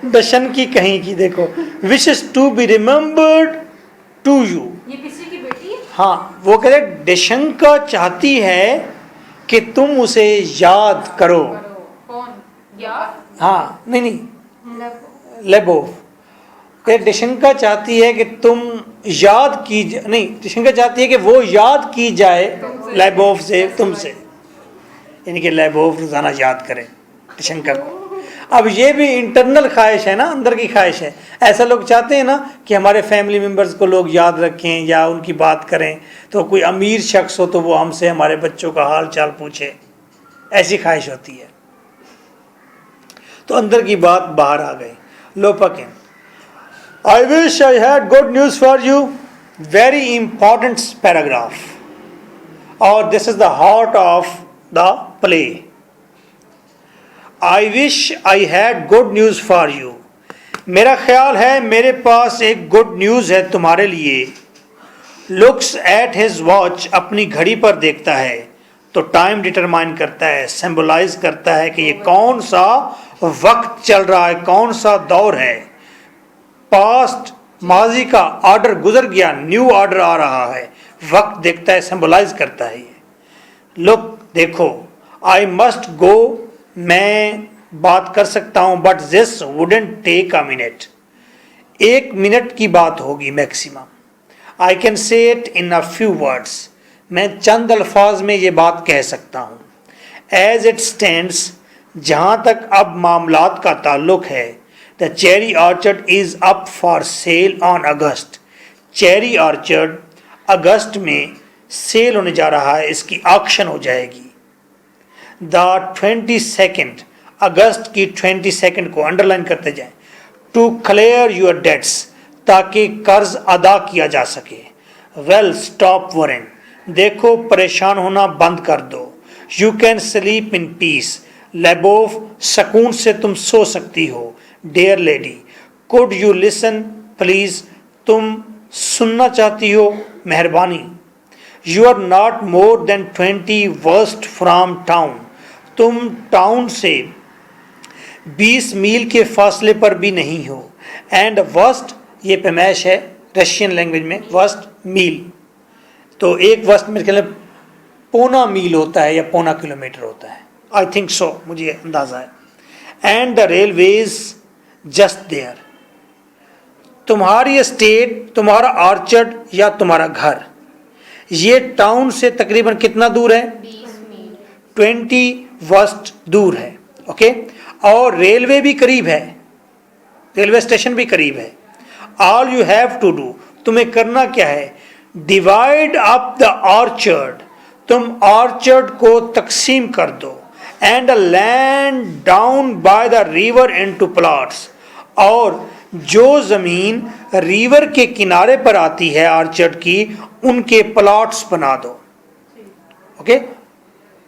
दशंकी कहीं की. देखो wishes to be remembered to you. ये किसी की बेटी है. हाँ वो कहते डशंका चाहती है कि तुम उसे याद करो. कौन या हाँ नहीं लेबोव. डशंका चाहती है कि तुम याद की नहीं, डशंका चाहती है कि वो याद की जाए लेबोव से, तुमसे. यानी कि लेबोव रोजाना याद करें डशंका को. अब ये भी इंटरनल ख्वाहिश है ना, अंदर की ख्वाहिश है. ऐसा लोग चाहते हैं ना कि हमारे फैमिली मेम्बर्स को लोग याद रखें या उनकी बात करें. तो कोई अमीर शख्स हो तो वो हमसे हमारे बच्चों का हाल चाल पूछे, ऐसी ख्वाहिश होती है. तो अंदर की बात बाहर आ गई. लो पकें. I wish I had good news for you. Very important paragraph. Or this is the heart of the play. I wish I had good news for you. मेरा ख्याल है मेरे पास एक गुड न्यूज़ है तुम्हारे लिए. Looks at his watch, अपनी घड़ी पर देखता है तो टाइम डिटरमाइन करता है, सिंबलाइज करता है कि ये कौन सा वक्त चल रहा है, कौन सा दौर है. पास्ट माजी का ऑर्डर गुजर गया, न्यू ऑर्डर आ रहा है. वक्त देखता है, सिंबलाइज करता है. ये लुक देखो. आई मस्ट गो, मैं बात कर सकता हूँ, but this wouldn't take a minute. 1 minute की बात होगी maximum. I can say it in a few words, मैं चंद अल्फाज में ये बात कह सकता हूँ. एज इट स्टैंड्स, जहाँ तक अब मामलात का ताल्लुक है, the cherry orchard is up for sale on August. Cherry orchard अगस्त में सेल होने जा रहा है, इसकी ऑक्शन हो जाएगी. द 22 अगस्त की 22 को अंडरलाइन करते जाएं, टू क्लियर योर डेट्स, ताकि कर्ज अदा किया जा सके। वेल स्टॉप वरिंग, देखो परेशान होना बंद कर दो। You can sleep in peace, Lyubov, सुकून से तुम सो सकती हो। Dear lady, could you listen please, तुम सुनना चाहती हो, मेहरबानी। You are not more than 20 verst from town, तुम टाउन से 20 मील के फासले पर भी नहीं हो। एंड वर्स्ट, ये पैमाइश है रशियन लैंग्वेज में, वर्स्ट मील, तो एक वर्स्ट मेरे ख्याल में पौना मील होता है या पौना किलोमीटर होता है, आई थिंक सो, मुझे अंदाज़ा है। And the railways just there, तुम्हारी स्टेट, तुम्हारा ऑर्चर्ड या तुम्हारा घर, ये टाउन से तकरीबन कितना दूर है? 20 मील, 20 वर्स्ट दूर है। ओके, और रेलवे भी करीब है, रेलवे स्टेशन भी करीब है। All you have to do, तुम्हें करना क्या है? डिवाइड अप द ऑर्चर्ड, तुम ऑर्चर्ड को तकसीम कर दो। And land down by the river into plots, और जो जमीन रिवर के किनारे पर आती है ऑर्चर्ड की, उनके प्लॉट्स बना दो। ओके,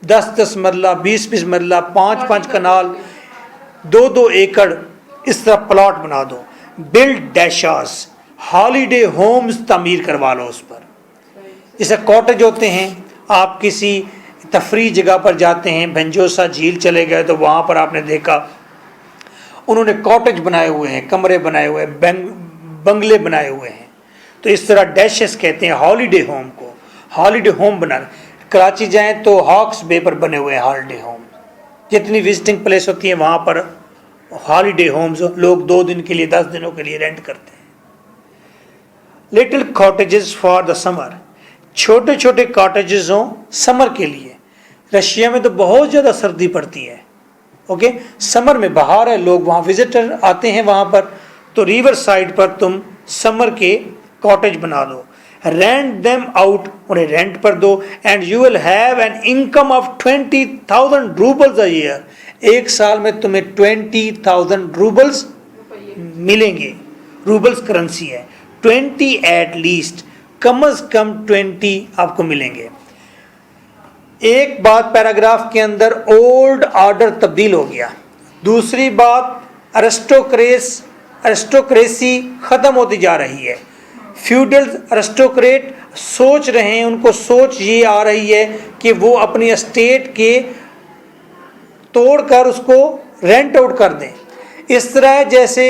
10-10 मरला, 20-20 मरला, 5-5 कनाल, 2-2 एकड़, इस तरह प्लॉट बना दो। बिल्ड डैशास, हॉलीडे होम्स तामीर करवा लो उस पर। जैसे कॉटेज होते हैं, आप किसी तफरी जगह पर जाते हैं, भंजोसा झील चले गए तो वहाँ पर आपने देखा उन्होंने कॉटेज बनाए हुए हैं, कमरे बनाए हुए हैं, बंगले बनाए हुए हैं। तो इस तरह डैशेस कहते हैं हॉलीडे होम को, हॉलीडे होम बना। कराची जाएं तो हॉक्स बे पर बने हुए हैं हॉलीडे होम, जितनी विजिटिंग प्लेस होती है वहाँ पर हॉलीडे होम्स लोग 2 दिन के लिए, 10 दिनों के लिए रेंट करते हैं। Little cottages for the summer, छोटे छोटे कॉटेजेस हों समर के लिए। रशिया में तो बहुत ज़्यादा सर्दी पड़ती है। ओके, समर में बाहर है, लोग वहाँ विजिटर आते हैं वहाँ पर, तो रिवर साइड पर तुम समर के कॉटेज बना दो। रेंट देम आउट, उन्हें रेंट पर दो। And you will have an income of 20,000 roubles a year, एक साल में तुम्हें 20,000 रूबल्स मिलेंगे। रूबल्स करेंसी है, 20 एट लीस्ट, कम अज कम 20 आपको मिलेंगे। एक बात पैराग्राफ के अंदर, ओल्ड ऑर्डर तब्दील हो गया। दूसरी बात, अरिस्टोक्रेसी खत्म होती जा रही है। फ्यूडल अरिस्टोक्रेट सोच रहे हैं, उनको सोच ये आ रही है कि वो अपनी स्टेट के तोड़कर उसको रेंट आउट कर दें। इस तरह जैसे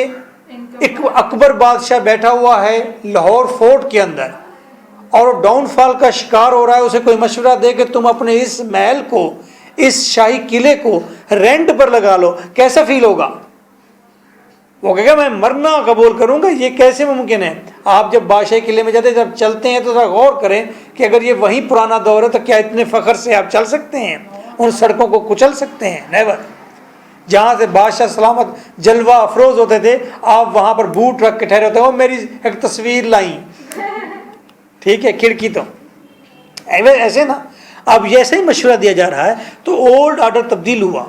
एक अकबर बादशाह बैठा हुआ है लाहौर फोर्ट के अंदर और डाउनफॉल का शिकार हो रहा है, उसे कोई मशवरा दे कि तुम अपने इस महल को, इस शाही किले को रेंट पर लगा लो, कैसा फील होगा? वो कहेगा मैं मरना कबूल करूंगा। ये कैसे मुमकिन है? आप जब बादशाही किले में जाते, जब चलते हैं तो जरा गौर करें कि अगर ये वही पुराना दौर है तो क्या इतने फख्र से आप चल सकते हैं? उन सड़कों को कुचल सकते हैं? नेवर। जहाँ से बादशाह सलामत जलवा अफरोज होते थे, आप वहाँ पर बूट रख के ठहरे होते हो, मेरी एक तस्वीर लाई, ठीक है, खिड़की तो ऐसे ना। अब जैसे ही मशवरा दिया जा रहा है तो ओल्ड ऑर्डर तब्दील हुआ,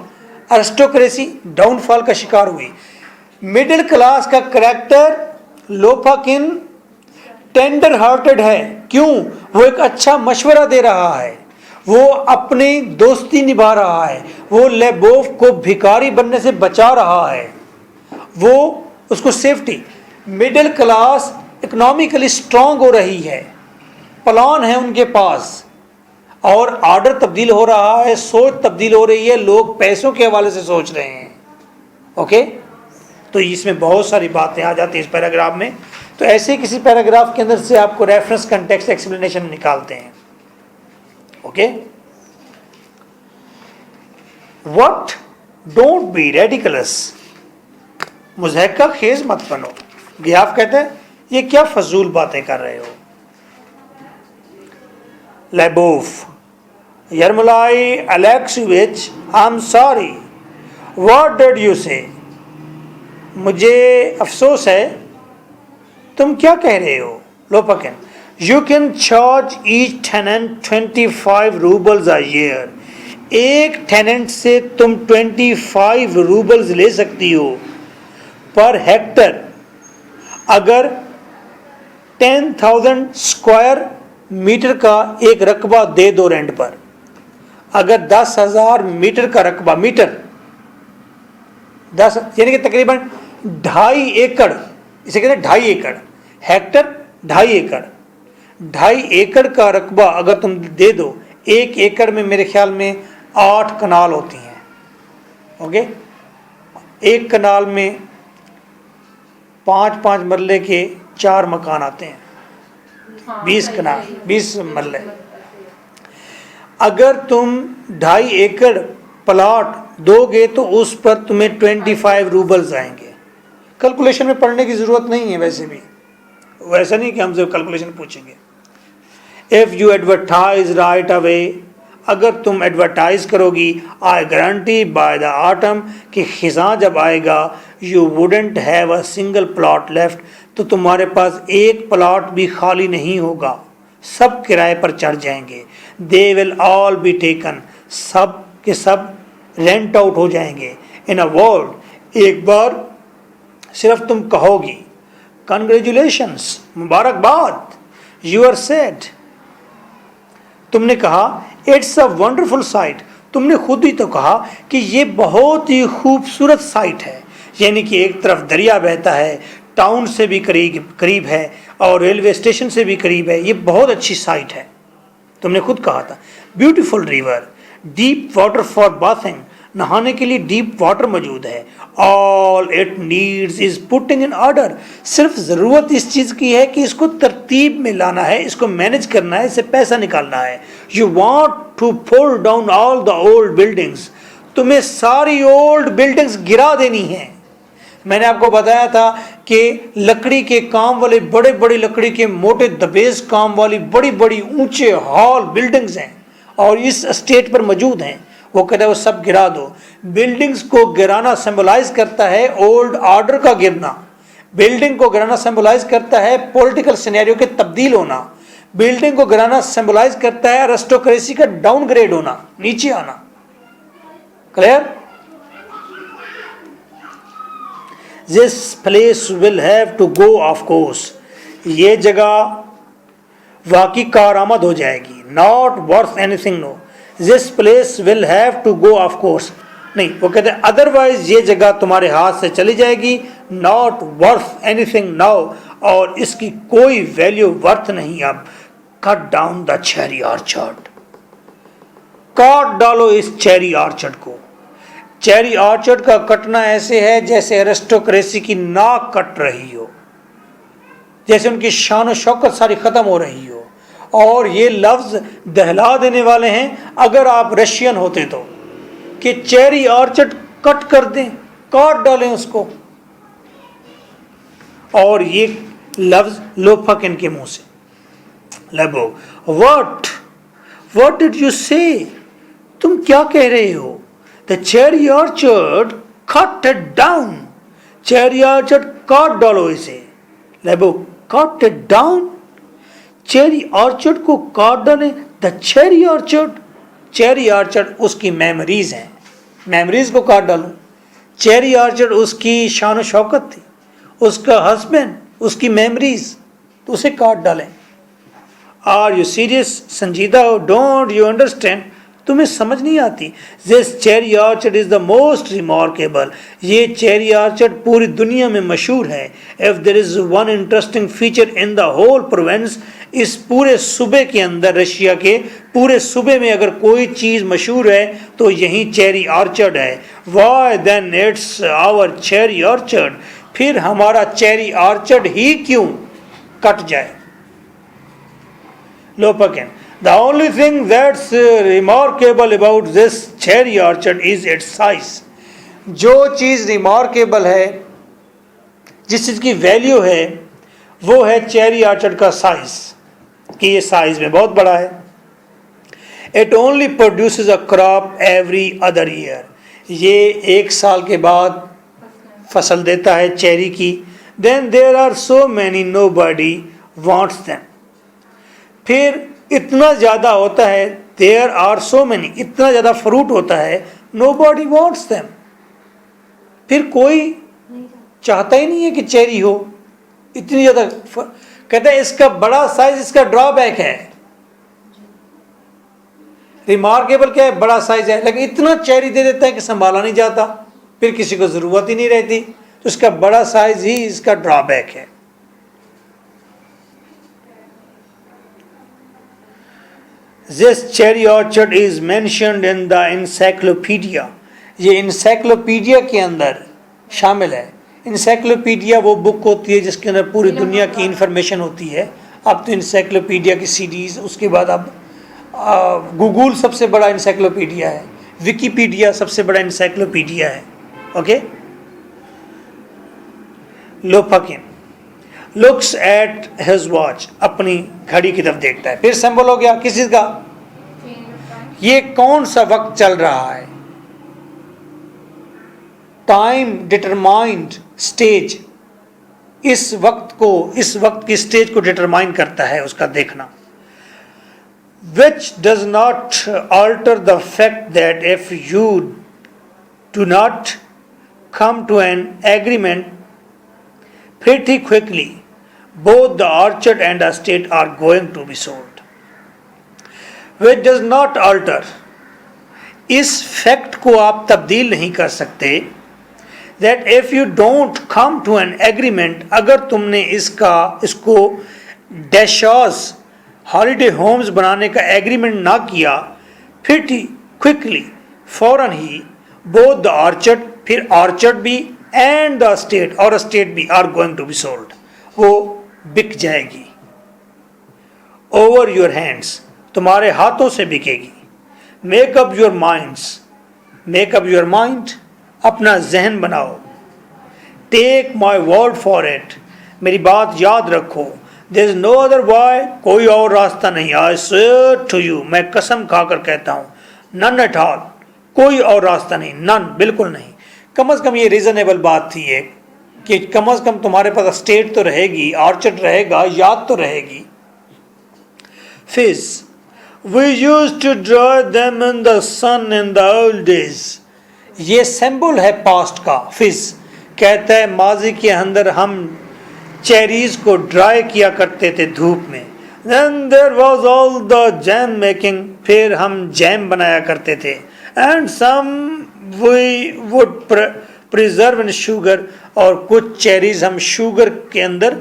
अरिस्टोक्रेसी डाउनफॉल का शिकार हुई। मिडिल क्लास का करैक्टर लोपाकिन टेंडर हार्टेड है। क्यों? वो एक अच्छा मशवरा दे रहा है, वो अपनी दोस्ती निभा रहा है, वो लेबोव को भिखारी बनने से बचा रहा है, वो उसको safety. Middle class economically strong हो रही है, प्लान है उनके पास, और ऑर्डर तब्दील हो रहा है, सोच तब्दील हो रही है, लोग पैसों के हवाले से सोच रहे हैं। ओके, तो इसमें बहुत सारी बातें आ जाती हैं इस पैराग्राफ में। तो ऐसे किसी पैराग्राफ के अंदर से आपको रेफरेंस, कंटेक्स्ट, एक्सप्लेनेशन निकालते हैं। Okay, what, don't be ridiculous, मुज़हका खेज मत बनो। गियाफ कहते हैं ये क्या फजूल बातें कर रहे हो। Lyubov, Yermolai Alexeyevich, I am sorry, what did you say, मुझे अफसोस है, तुम क्या कह रहे हो? Lopakhin, you can charge each tenant 25 roubles a year, एक टेनेंट से तुम 25 रूबल्स ले सकती हो पर हेक्टर। अगर 10,000 स्क्वायर मीटर का एक रकबा दे दो रेंट पर, अगर 10,000 मीटर का रकबा, मीटर 10 यानी कि तकरीबन 2.5 एकड़, इसे कहते हैं 2.5 एकड़, हेक्टर 2.5 एकड़, 2.5 एकड़ का रकबा अगर तुम दे दो, 1 एकड़ में मेरे ख्याल में 8 कनाल होती हैं। ओके, 1 कनाल में 5-5 मरले के 4 मकान आते हैं, 20 कनाल, 20 मरले। अगर तुम 2.5 एकड़ प्लॉट दोगे तो उस पर तुम्हें 25 रूबल्स आएंगे। कैलकुलेशन में पढ़ने की ज़रूरत नहीं है, वैसे भी वैसा नहीं कि हमसे कैलकुलेशन पूछेंगे। If you advertise right away, अगर तुम एडवर्टाइज करोगी, I guarantee by the autumn, कि खिज़ां जब आएगा, you wouldn't have a single plot left, तो तुम्हारे पास एक प्लॉट भी खाली नहीं होगा, सब किराए पर चढ़ जाएंगे। They will all be taken, सब के सब रेंट आउट हो जाएंगे। इन अ वर्ड, एक बार सिर्फ तुम कहोगी कंग्रेचुलेशंस, मुबारकबाद, यू आर सेड, तुमने कहा इट्स अ वंडरफुल साइट, तुमने खुद ही तो कहा कि ये बहुत ही खूबसूरत साइट है, यानी कि एक तरफ दरिया बहता है, टाउन से भी करीब है और रेलवे स्टेशन से भी करीब है, ये बहुत अच्छी साइट है, तुमने खुद कहा था। Beautiful river, deep water for bathing, नहाने के लिए डीप वाटर मौजूद है। All it needs is putting in order, सिर्फ ज़रूरत इस चीज़ की है कि इसको तरतीब में लाना है, इसको मैनेज करना है, इससे पैसा निकालना है। You want to pull down all the old buildings, तुम्हें सारी ओल्ड बिल्डिंग्स गिरा देनी है। मैंने आपको बताया था कि लकड़ी के काम वाले, बड़े बड़े लकड़ी के मोटे दबेज काम वाली बड़ी बड़ी ऊंचे हॉल बिल्डिंग्स हैं और इस स्टेट पर मौजूद हैं। वो कहता है वो सब गिरा दो। बिल्डिंग्स को गिराना सिंबलाइज करता है ओल्ड ऑर्डर का गिरना, बिल्डिंग को गिराना सिंबलाइज करता है पॉलिटिकल सिनेरियो के तब्दील होना, बिल्डिंग को गिराना सिंबलाइज करता है अरिस्टोक्रेसी का डाउनग्रेड होना, नीचे आना। Clear? This place will have to go of course, ये जगह वाकई कारआमद हो जाएगी। Not worth anything, no, this place will have to go of course, नहीं, वो कहते हैं अदरवाइज ये जगह तुम्हारे हाथ से चली जाएगी। नॉट वर्थ एनीथिंग नाउ, और इसकी कोई वैल्यू वर्थ नहीं अब। Cut down the cherry orchard, काट डालो इस चेरी ऑर्चर्ड को। चेरी ऑर्चर्ड का कटना ऐसे है जैसे एरिस्टोक्रेसी की नाक कट रही हो, जैसे उनकी शान और शौकत सारी खत्म हो रही हो। और ये लफ्ज दहला देने वाले हैं अगर आप रशियन होते तो, कि चेरी ऑर्चर्ड कट कर दें, काट डालें उसको। और ये लफ्ज लोफक इनके मुंह से, लगो व्हाट डिड यू से, तुम क्या कह रहे हो? The cherry orchard cut it down, cherry orchard काट डालो इसे। लगो cut it down, cherry orchard को काट डालें। The cherry orchard, cherry orchard उसकी मेमोरीज हैं, मेमोरीज को काट डालो। चेरी ऑर्चर्ड उसकी शान शौकत थी, उसका हस्बैंड, उसकी मेमोरीज, तो उसे काट डालें। Are you serious? संजीदा हो? Don't you understand? तुम्हें समझ नहीं आती? This cherry orchard is the most remarkable, ये चेरी ऑर्चर्ड पूरी दुनिया में मशहूर है। If there is one interesting feature in the whole province, इस पूरे सूबे के अंदर, रशिया के पूरे सूबे में अगर कोई चीज़ मशहूर है तो यही चेरी ऑर्चर्ड है। Why then it's our cherry orchard, फिर हमारा चेरी ऑर्चर्ड ही क्यों कट जाए। लोपकिन, the only thing that's remarkable about this cherry orchard is its size, जो चीज़ रिमार्केबल है, जिस चीज़ की वैल्यू है, वो है चेरी ऑर्चर्ड का साइज, कि ये साइज में बहुत बड़ा है। It only produces a crop every other year, ये एक साल के बाद फसल देता है चेरी की। Then there are so many nobody wants them, फिर इतना ज़्यादा होता है, देयर आर सो मैनी, इतना ज़्यादा फ्रूट होता है, नो बॉडी वॉन्ट्स दैम, फिर कोई नहीं जाता। चाहता ही नहीं है कि चेरी हो, इतनी ज़्यादा। कहते हैं इसका बड़ा साइज इसका ड्रॉबैक है। रिमार्केबल क्या है, बड़ा साइज है, लेकिन इतना चेरी दे देता है कि संभाला नहीं जाता, फिर किसी को ज़रूरत ही नहीं रहती, तो इसका बड़ा साइज ही इसका ड्रॉबैक है। This cherry orchard is mentioned in the encyclopedia, ये इंसाइक्लोपीडिया के अंदर शामिल है। इंसाइक्लोपीडिया वो बुक होती है जिसके अंदर पूरी दुनिया की इंफॉर्मेशन होती है। अब तो इंसाइक्लोपीडिया की सीरीज, उसके बाद अब गूगल सबसे बड़ा इंसाइक्लोपीडिया है, विकीपीडिया सबसे बड़ा इंसाइक्लोपीडिया है। Okay, Lopakhin looks at his watch, अपनी घड़ी की तरफ देखता है। फिर सिंबल हो गया किस चीज का, चेंज ऑफ टाइम। ये कौन सा वक्त चल रहा है, टाइम डिटरमाइंड स्टेज, इस वक्त की स्टेज को डिटरमाइन करता है उसका देखना। Which does not alter the fact that if you do not come to an agreement pretty quickly both the orchard and the estate are going to be sold, which does not alter, इस फैक्ट को आप तब्दील नहीं कर सकते, that if you don't come to an agreement, अगर तुमने इसको डैशॉस हॉलीडे होम्स बनाने का एग्रीमेंट ना किया, pretty quickly फौरन ही both the orchard, फिर ऑर्चर्ड भी एंड द स्टेट, और स्टेट भी are going to be sold, वो बिक जाएगी। ओवर योर हैंड्स, तुम्हारे हाथों से बिकेगी। Make up your minds, make up your mind, अपना जहन बनाओ। Take my word for it, मेरी बात याद रखो। There is no other way, कोई और रास्ता नहीं। आई स्वेयर टू यू, मैं कसम खाकर कहता हूँ, नन एट ऑल, कोई और रास्ता नहीं, नन, बिल्कुल नहीं। कम से कम ये रीजनेबल बात थी ये कि कम से कम तुम्हारे पास स्टेट तो रहेगी, ऑर्चर्ड रहेगा, याद तो रहेगी। Firs, we used to dry them in the sun in the old days, ये सिंबल है पास्ट का। फिज कहता है माजी के अंदर हम चेरीज को ड्राई किया करते थे धूप में। Then there was all the jam making, फिर हम जैम बनाया करते थे। And some we would preserve in sugar, और कुछ चेरीज हम शुगर के अंदर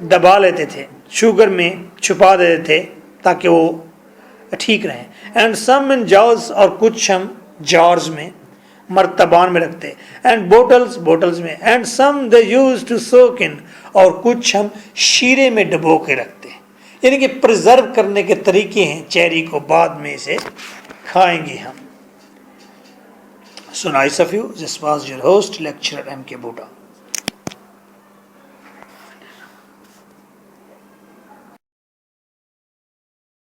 दबा लेते थे, शुगर में छुपा देते थे ताकि वो ठीक रहें। एंड सम इन जॉर्स, और कुछ हम जॉर्स में मर्तबान में रखते, एंड बोटल्स में। And some they use to soak in, और कुछ हम शीरे में डबो के रखते। यानी कि प्रिजर्व करने के तरीके हैं चेरी को, बाद में इसे खाएंगे हम। So nice of you. This was your host, lecturer M.K. Bhutta.